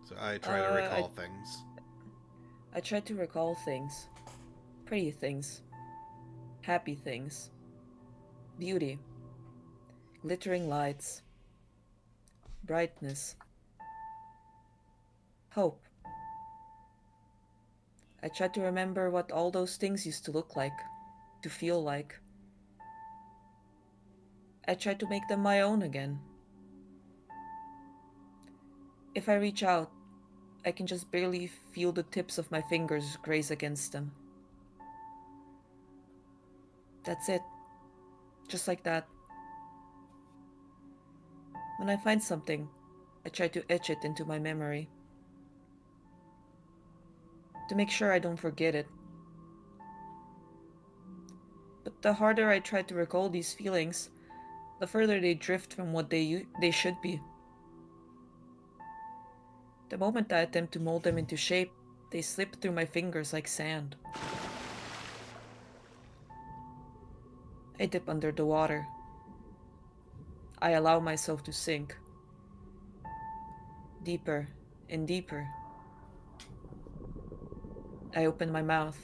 So I try to recall things. I try to recall things. Pretty things. Happy things. Beauty. Glittering lights. Brightness. Hope. I try to remember what all those things used to look like, to feel like. I try to make them my own again. If I reach out, I can just barely feel the tips of my fingers graze against them. That's it. Just like that. When I find something, I try to etch it into my memory. To make sure I don't forget it. But the harder I try to recall these feelings, the further they drift from what they should be. The moment I attempt to mold them into shape, they slip through my fingers like sand. I dip under the water. I allow myself to sink. Deeper and deeper. I open my mouth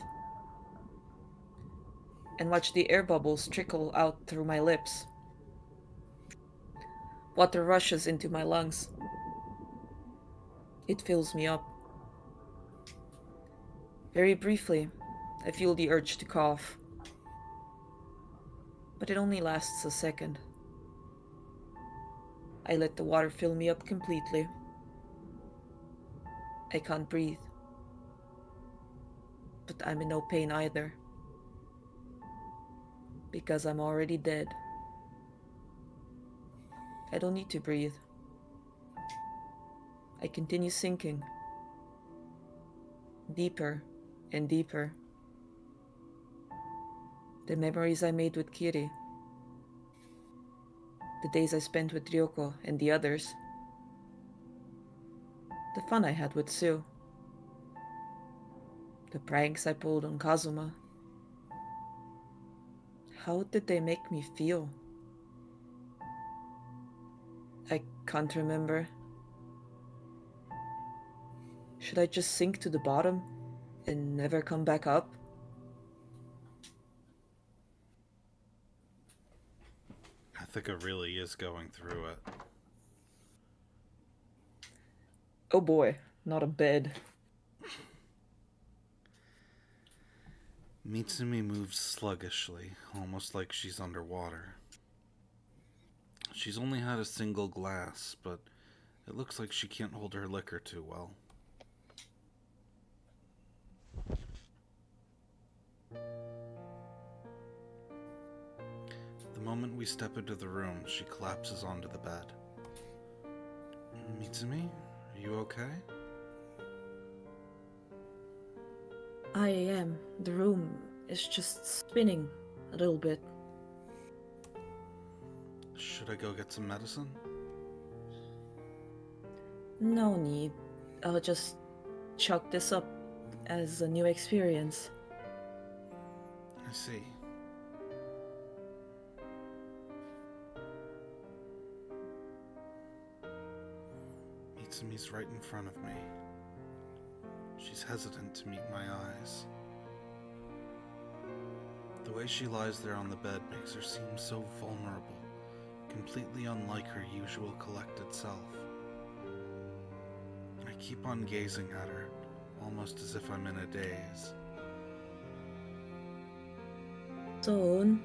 and watch the air bubbles trickle out through my lips. Water rushes into my lungs. It fills me up. Very briefly, I feel the urge to cough. But it only lasts a second. I let the water fill me up completely. I can't breathe. But I'm in no pain either. Because I'm already dead. I don't need to breathe. I continue sinking. Deeper and deeper. The memories I made with Kiri. The days I spent with Ryoko and the others. The fun I had with Sue. The pranks I pulled on Kazuma. How did they make me feel? I can't remember. Should I just sink to the bottom and never come back up? I think it really is going through it. Oh boy, not a bed. Mitsumi moves sluggishly, almost like she's underwater. She's only had a single glass, but it looks like she can't hold her liquor too well. The moment we step into the room, she collapses onto the bed. Mitsumi, are you okay? I am. The room is just spinning a little bit. Should I go get some medicine? No need. I'll just chalk this up as a new experience. I see. Mitsumi's right in front of me. She's hesitant to meet my eyes. The way she lies there on the bed makes her seem so vulnerable, completely unlike her usual collected self. I keep on gazing at her, almost as if I'm in a daze. Soon,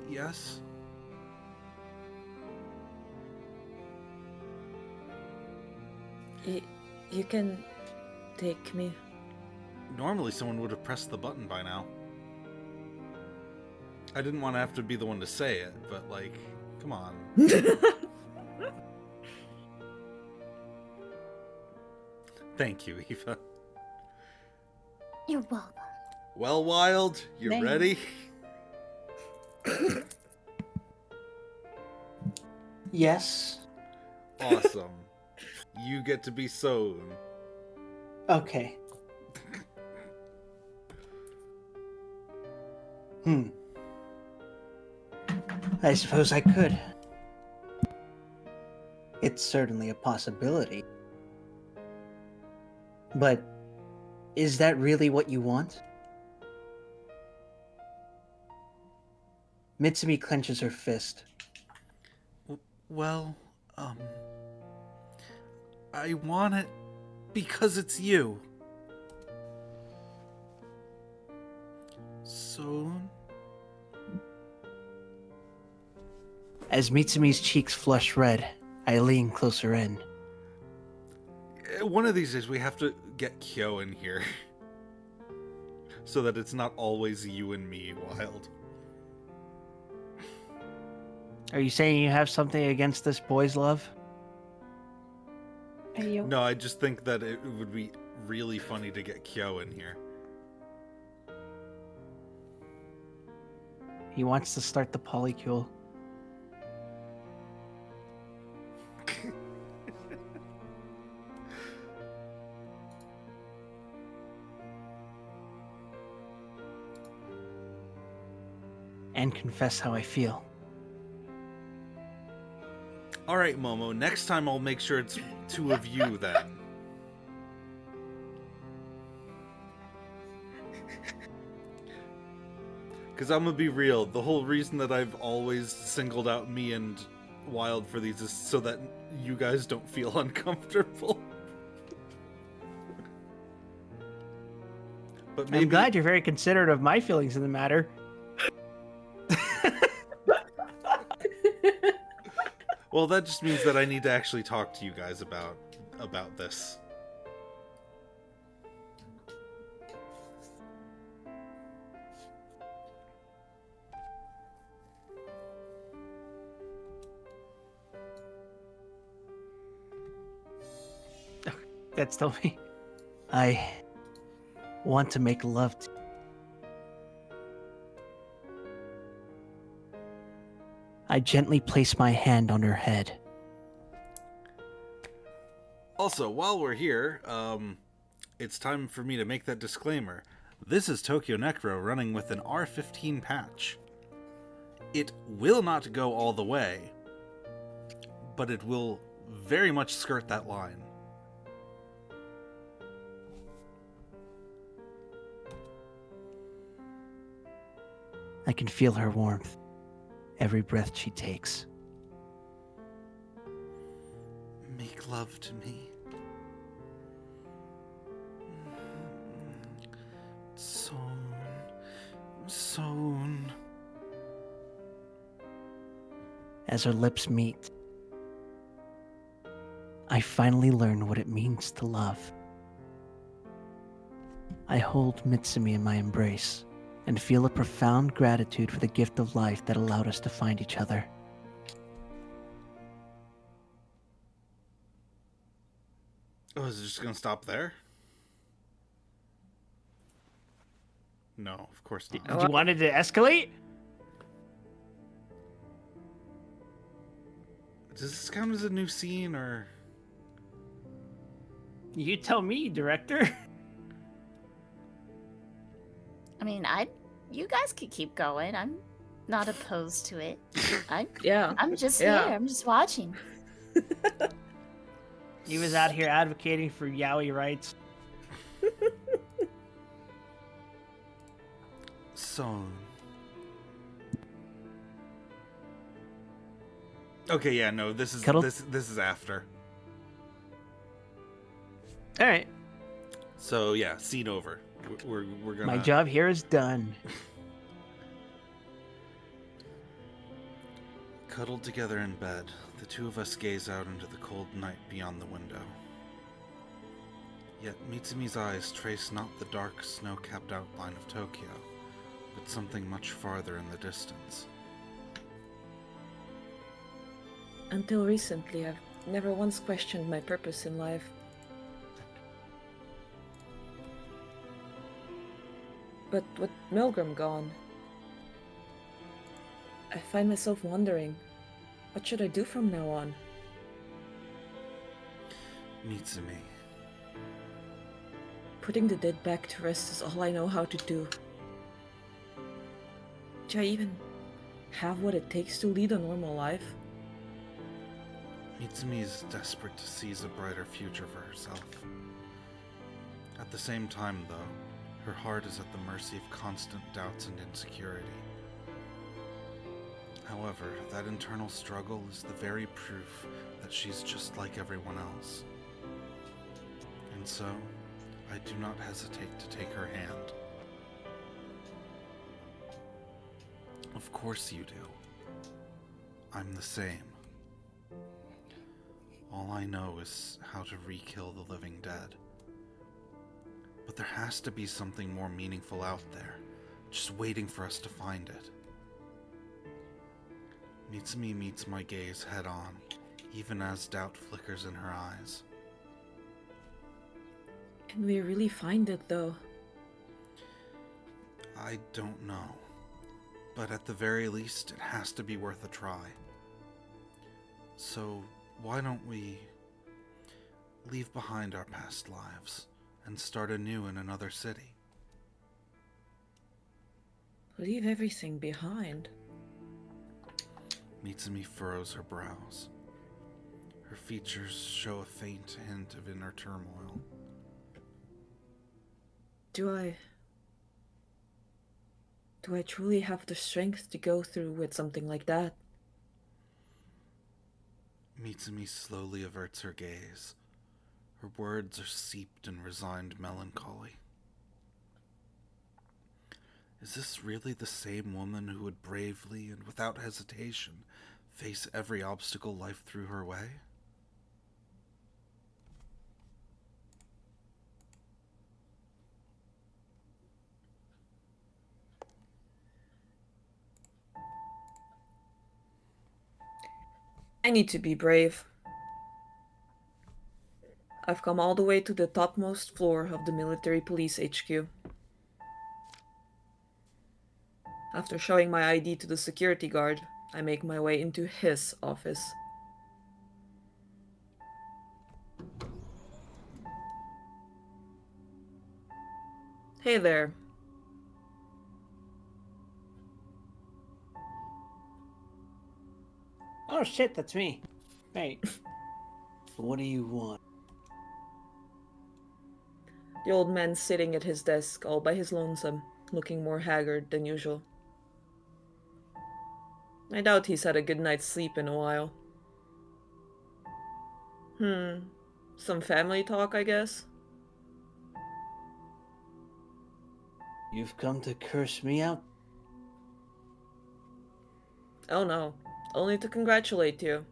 Yes? you can take me. Normally someone would have pressed the button by now. I didn't want to have to be the one to say it, but like, come on. Thank you, Eva. You're welcome. Well, Wild, you Thanks. ready? Yes. Awesome. You get to be sewn. Okay. I suppose I could. It's certainly a possibility. But is that really what you want? Mitsumi clenches her fist. Well, I want it because it's you. Sewn? As Mitsumi's cheeks flush red, I lean closer in. One of these days we have to get Kyo in here. So that it's not always you and me, Wild. Are you saying you have something against this boy's love? Are you? No, I just think that it would be really funny to get Kyo in here. He wants to start the polycule. And confess how I feel. All right, Momo, next time I'll make sure it's two of you then. Because I'm going to be real, the whole reason that I've always singled out me and Wild for these is so that you guys don't feel uncomfortable. But maybe... I'm glad you're very considerate of my feelings in the matter. Well, that just means that I need to actually talk to you guys about this. That's still me. I want to make love to you. I gently place my hand on her head. Also, while we're here, it's time for me to make that disclaimer. This is Tokyo Necro running with an R15 patch. It will not go all the way, but it will very much skirt that line. I can feel her warmth, every breath she takes. Make love to me. Soon. As our lips meet, I finally learn what it means to love. I hold Mitsumi in my embrace and feel a profound gratitude for the gift of life that allowed us to find each other. Oh, is it just gonna stop there? No, of course not. Did you want it to escalate? Does this count as a new scene, or... You tell me, director. I mean, you guys could keep going. I'm not opposed to it. I'm just here. I'm just watching. He was out here advocating for yaoi rights. Son. Okay, yeah, no, this is this is after. All right. So yeah, scene over. We're gonna. My job here is done. Cuddled together in bed, the two of us gaze out into the cold night beyond the window. Yet Mitsumi's eyes trace not the dark, snow-capped outline of Tokyo, but something much farther in the distance. Until recently, I've never once questioned my purpose in life. But with Milgram gone, I find myself wondering, what should I do from now on? Mitsumi. Putting the dead back to rest is all I know how to do. Do I even have what it takes to lead a normal life? Mitsumi is desperate to seize a brighter future for herself. At the same time, though, her heart is at the mercy of constant doubts and insecurity. However, that internal struggle is the very proof that she's just like everyone else. And so, I do not hesitate to take her hand. Of course you do. I'm the same. All I know is how to re-kill the living dead. But there has to be something more meaningful out there, just waiting for us to find it. Mitsumi meets my gaze head on, even as doubt flickers in her eyes. Can we really find it, though? I don't know, but at the very least, it has to be worth a try. So, why don't we leave behind our past lives and start anew in another city? Leave everything behind. Mitsumi furrows her brows. Her features show a faint hint of inner turmoil. Do I truly have the strength to go through with something like that? Mitsumi slowly averts her gaze. Her words are seeped in resigned melancholy. Is this really the same woman who would bravely and without hesitation face every obstacle life threw her way? I need to be brave. I've come all the way to the topmost floor of the military police HQ. After showing my ID to the security guard, I make my way into his office. Hey there. Oh shit, that's me. Wait. What do you want? The old man sitting at his desk all by his lonesome, looking more haggard than usual. I doubt he's had a good night's sleep in a while. Some family talk, I guess? You've come to curse me out? Oh no, only to congratulate you.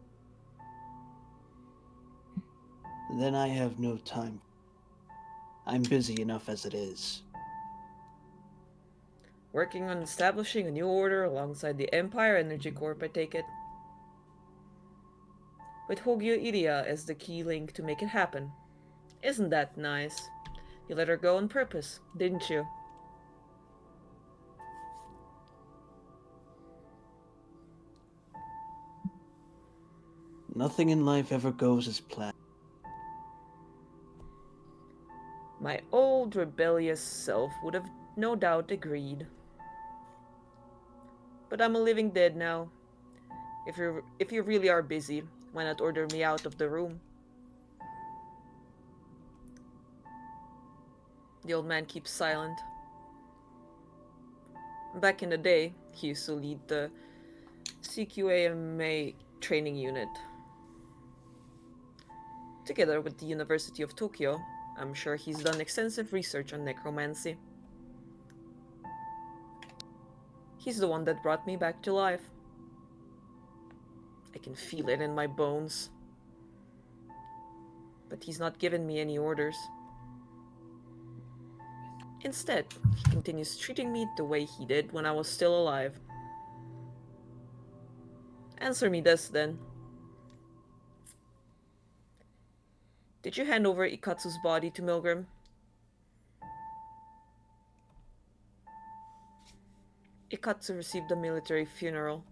Then I have no time. I'm busy enough as it is. Working on establishing a new order alongside the Empire Energy Corp, I take it. With Hogyo Iria as the key link to make it happen. Isn't that nice? You let her go on purpose, didn't you? Nothing in life ever goes as planned. My old rebellious self would have no doubt agreed. But I'm a living dead now. If you really are busy, why not order me out of the room? The old man keeps silent. Back in the day, he used to lead the CQAMA training unit. Together with the University of Tokyo, I'm sure he's done extensive research on necromancy. He's the one that brought me back to life. I can feel it in my bones. But he's not given me any orders. Instead, he continues treating me the way he did when I was still alive. Answer me this, then. Did you hand over Ikatsu's body to Milgram? Ikatsu received a military funeral.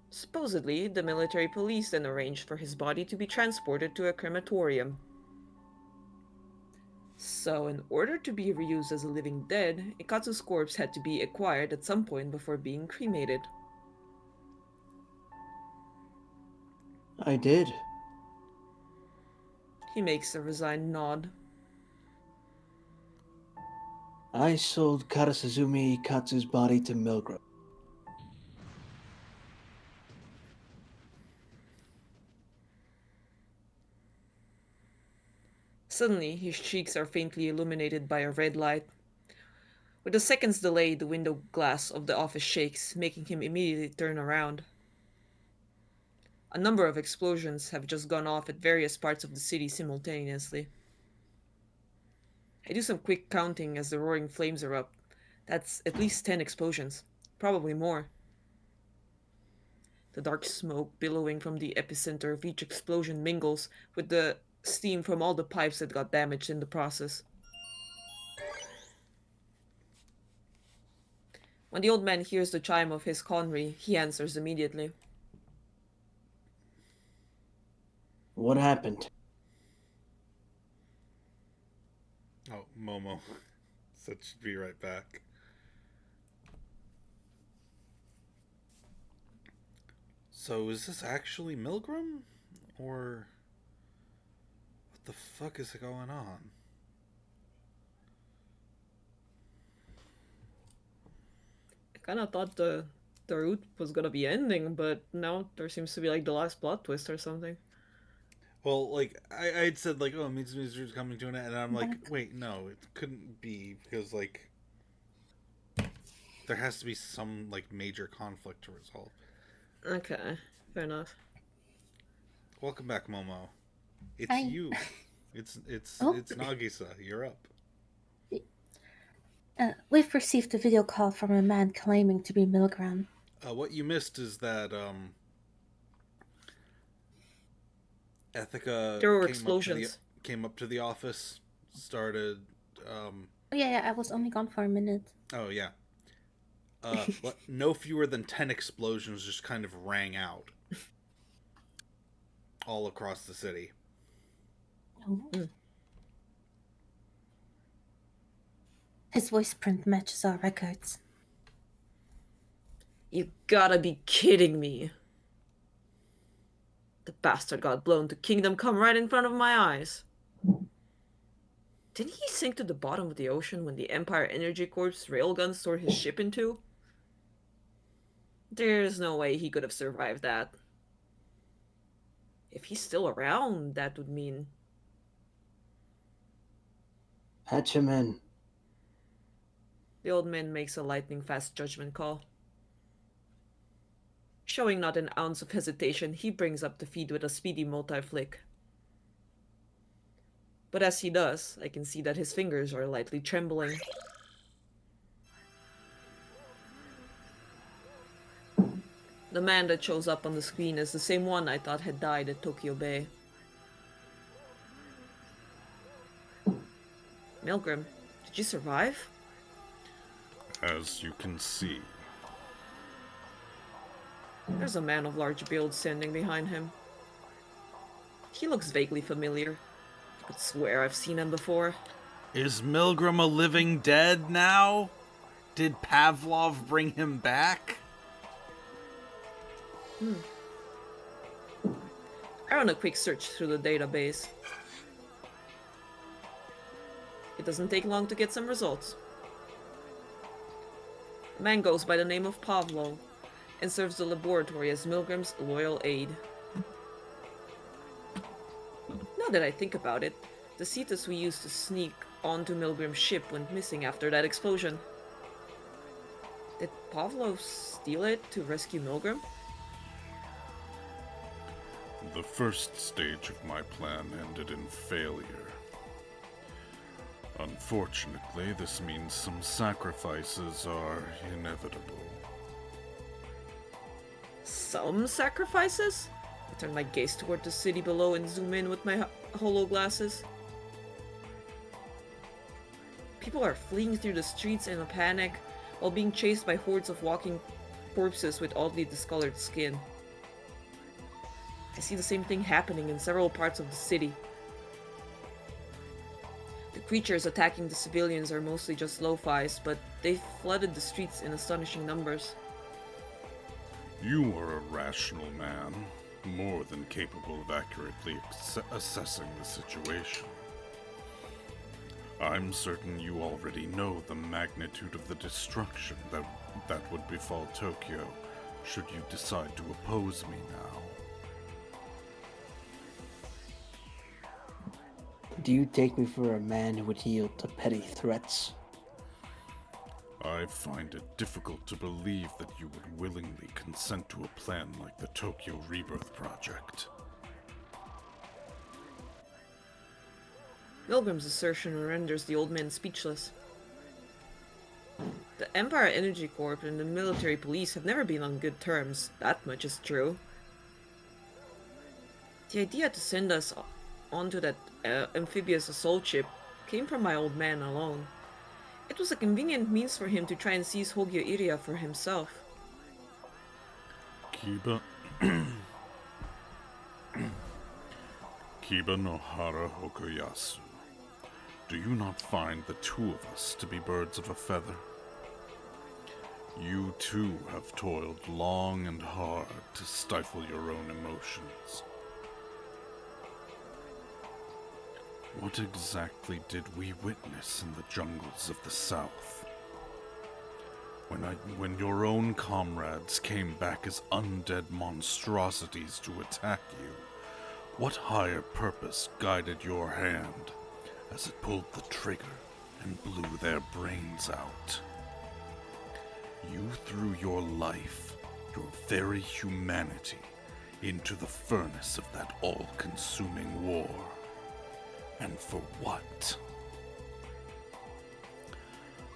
Supposedly, the military police then arranged for his body to be transported to a crematorium. So, in order to be reused as a living dead, Ikatsu's corpse had to be acquired at some point before being cremated. I did. He makes a resigned nod. I sold Karasuzumi Ikatsu's body to Milgram. Suddenly, his cheeks are faintly illuminated by a red light. With a second's delay, the window glass of the office shakes, making him immediately turn around. A number of explosions have just gone off at various parts of the city simultaneously. I do some quick counting as the roaring flames erupt. That's at least 10 explosions, probably more. The dark smoke billowing from the epicenter of each explosion mingles with the steam from all the pipes that got damaged in the process. When the old man hears the chime of his conry, he answers immediately. What happened? Oh, Momo said she'd be right back. So is this actually Milgram? Or what the fuck is going on? I kind of thought the route was gonna be ending, but now there seems to be like the last plot twist or something. Well, like I'd said, like, oh, Mitsumi's coming to an end, and I'm like, wait, no, it couldn't be because like there has to be some like major conflict to resolve. Okay, fair enough. Welcome back, Momo. It's Hi. you. It's Oh. it's Nagisa. You're up. We've received a video call from a man claiming to be Milgram. What you missed is that Ethica There were came explosions. up to the office, started. Oh, yeah, I was only gone for a minute. Oh yeah. No fewer than 10 explosions just kind of rang out all across the city. Oh. His voice print matches our records. You gotta be kidding me. The bastard got blown to Kingdom Come right in front of my eyes. Didn't he sink to the bottom of the ocean when the Empire Energy Corps railguns tore his ship in two? There's no way he could have survived that. If he's still around, that would mean... Patch him in. The old man makes a lightning-fast judgment call. Showing not an ounce of hesitation, he brings up the feed with a speedy multi-flick. But as he does, I can see that his fingers are lightly trembling. The man that shows up on the screen is the same one I thought had died at Tokyo Bay. Milgram, did you survive? As you can see, There's a man of large build standing behind him. He looks vaguely familiar. I could swear I've seen him before. is Milgram a living dead now? Did Pavlov bring him back? I run a quick search through the database. It doesn't take long to get some results. The man goes by the name of Pavlo and serves the laboratory as Milgram's loyal aide. Now that I think about it, the Cetus we used to sneak onto Milgram's ship went missing after that explosion. Did Pavlo steal it to rescue Milgram? The first stage of my plan ended in failure. Unfortunately, this means some sacrifices are inevitable. Some sacrifices? I turn my gaze toward the city below and zoom in with my holo glasses. People are fleeing through the streets in a panic while being chased by hordes of walking corpses with oddly discolored skin. I see the same thing happening in several parts of the city. The creatures attacking the civilians are mostly just lo-fis, but they've flooded the streets in astonishing numbers. You are a rational man, more than capable of accurately assessing the situation. I'm certain you already know the magnitude of the destruction that would befall Tokyo should you decide to oppose me now. Do you take me for a man who would yield to petty threats? I find it difficult to believe that you would willingly consent to a plan like the Tokyo Rebirth Project. Milgram's assertion renders the old man speechless. The Empire Energy Corp and the military police have never been on good terms, that much is true. The idea to send us onto that amphibious assault ship came from my old man alone. It was a convenient means for him to try and seize Hogyo Iria for himself. Kiba... Kiba no hara hokuyasu. Do you not find the two of us to be birds of a feather? You too have toiled long and hard to stifle your own emotions. What exactly did we witness in the jungles of the South? When your own comrades came back as undead monstrosities to attack you, what higher purpose guided your hand as it pulled the trigger and blew their brains out? You threw your life, your very humanity, into the furnace of that all-consuming war. And for what?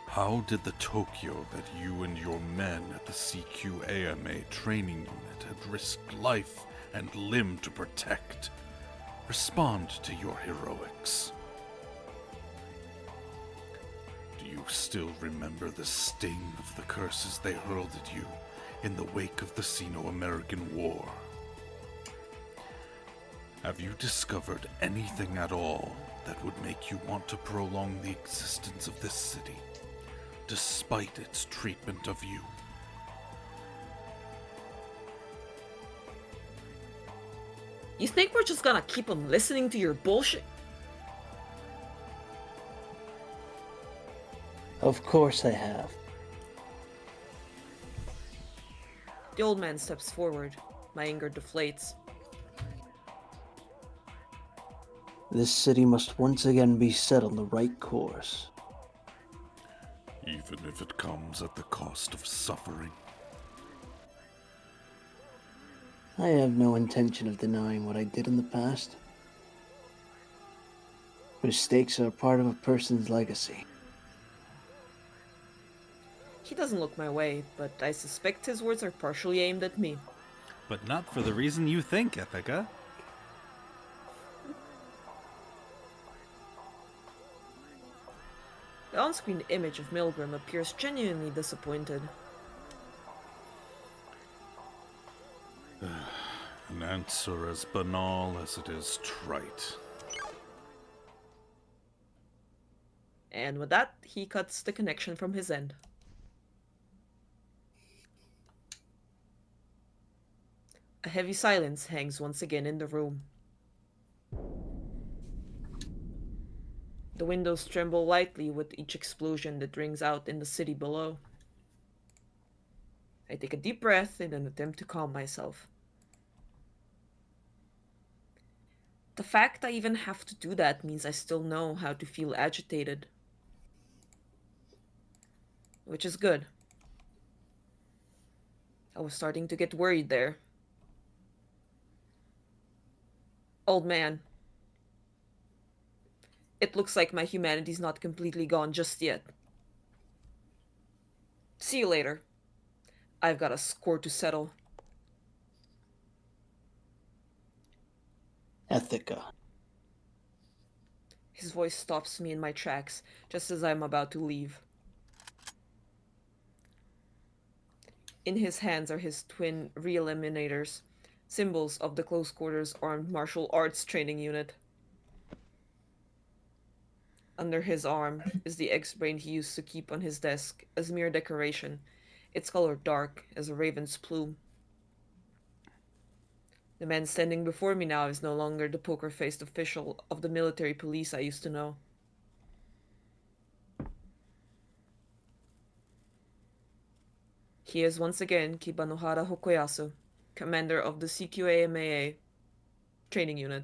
How did the Tokyo that you and your men at the CQAMA training unit had risked life and limb to protect respond to your heroics? Do you still remember the sting of the curses they hurled at you in the wake of the Sino-American War? Have you discovered anything at all that would make you want to prolong the existence of this city? despite its treatment of you. You think we're just gonna keep on listening to your bullshit? Of course I have. The old man steps forward. My anger deflates. This city must once again be set on the right course. Even if it comes at the cost of suffering. I have no intention of denying what I did in the past. Mistakes are part of a person's legacy. He doesn't look my way, but I suspect his words are partially aimed at me. But not for the reason you think, Ithaca. The on-screen image of Milgram appears genuinely disappointed. An answer as banal as it is trite. And with that, he cuts the connection from his end. A heavy silence hangs once again in the room. The windows tremble lightly with each explosion that rings out in the city below. I take a deep breath in an attempt to calm myself. The fact I even have to do that means I still know how to feel agitated. Which is good. I was starting to get worried there. Old man. It looks like my humanity's not completely gone just yet. See you later. I've got a score to settle. Ethica. His voice stops me in my tracks, just as I'm about to leave. In his hands are his twin re-eliminators, symbols of the Close Quarters Armed Martial Arts Training Unit. Under his arm is the X-Brain he used to keep on his desk as mere decoration, its color dark as a raven's plume. The man standing before me now is no longer the poker-faced official of the military police I used to know. He is once again Kibanohara Hokoyasu, commander of the CQAMAA training unit.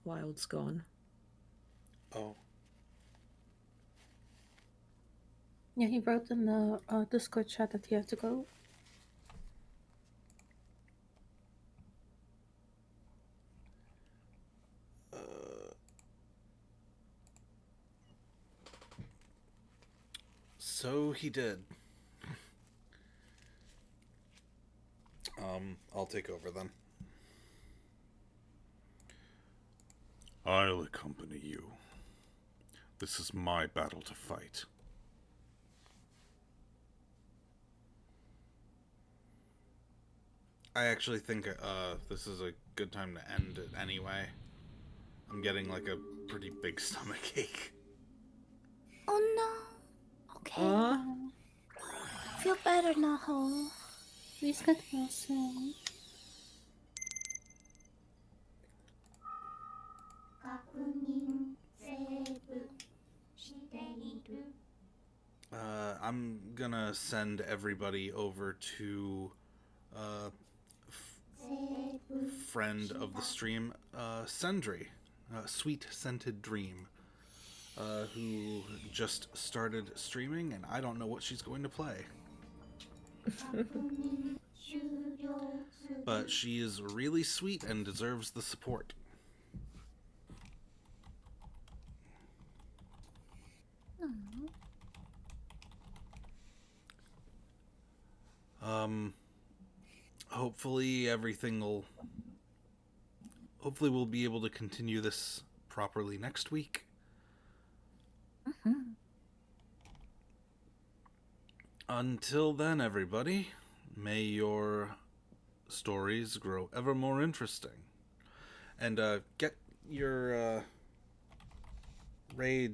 Wild's gone. Oh. Yeah, he wrote in the Discord chat that he had to go. So he did. I'll take over then. I'll accompany you. This is my battle to fight. I actually think this is a good time to end it anyway. I'm getting like a pretty big stomachache. Oh no. Okay. Feel better now, Ho. Please get well soon. I'm gonna send everybody over to friend of the stream, Sendry, Sweet Scented Dream, who just started streaming, and I don't know what she's going to play. But she is really sweet and deserves the support. Hopefully we'll be able to continue this properly next week. Until then, everybody, may your stories grow ever more interesting. And get your raid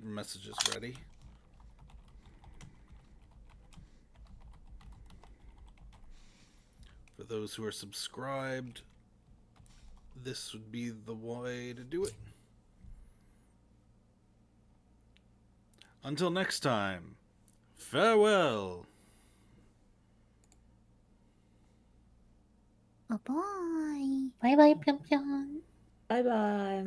messages ready. For those who are subscribed, this would be the way to do it. Until next time, farewell. Bye bye. Bye bye, Pion Pion. Bye bye.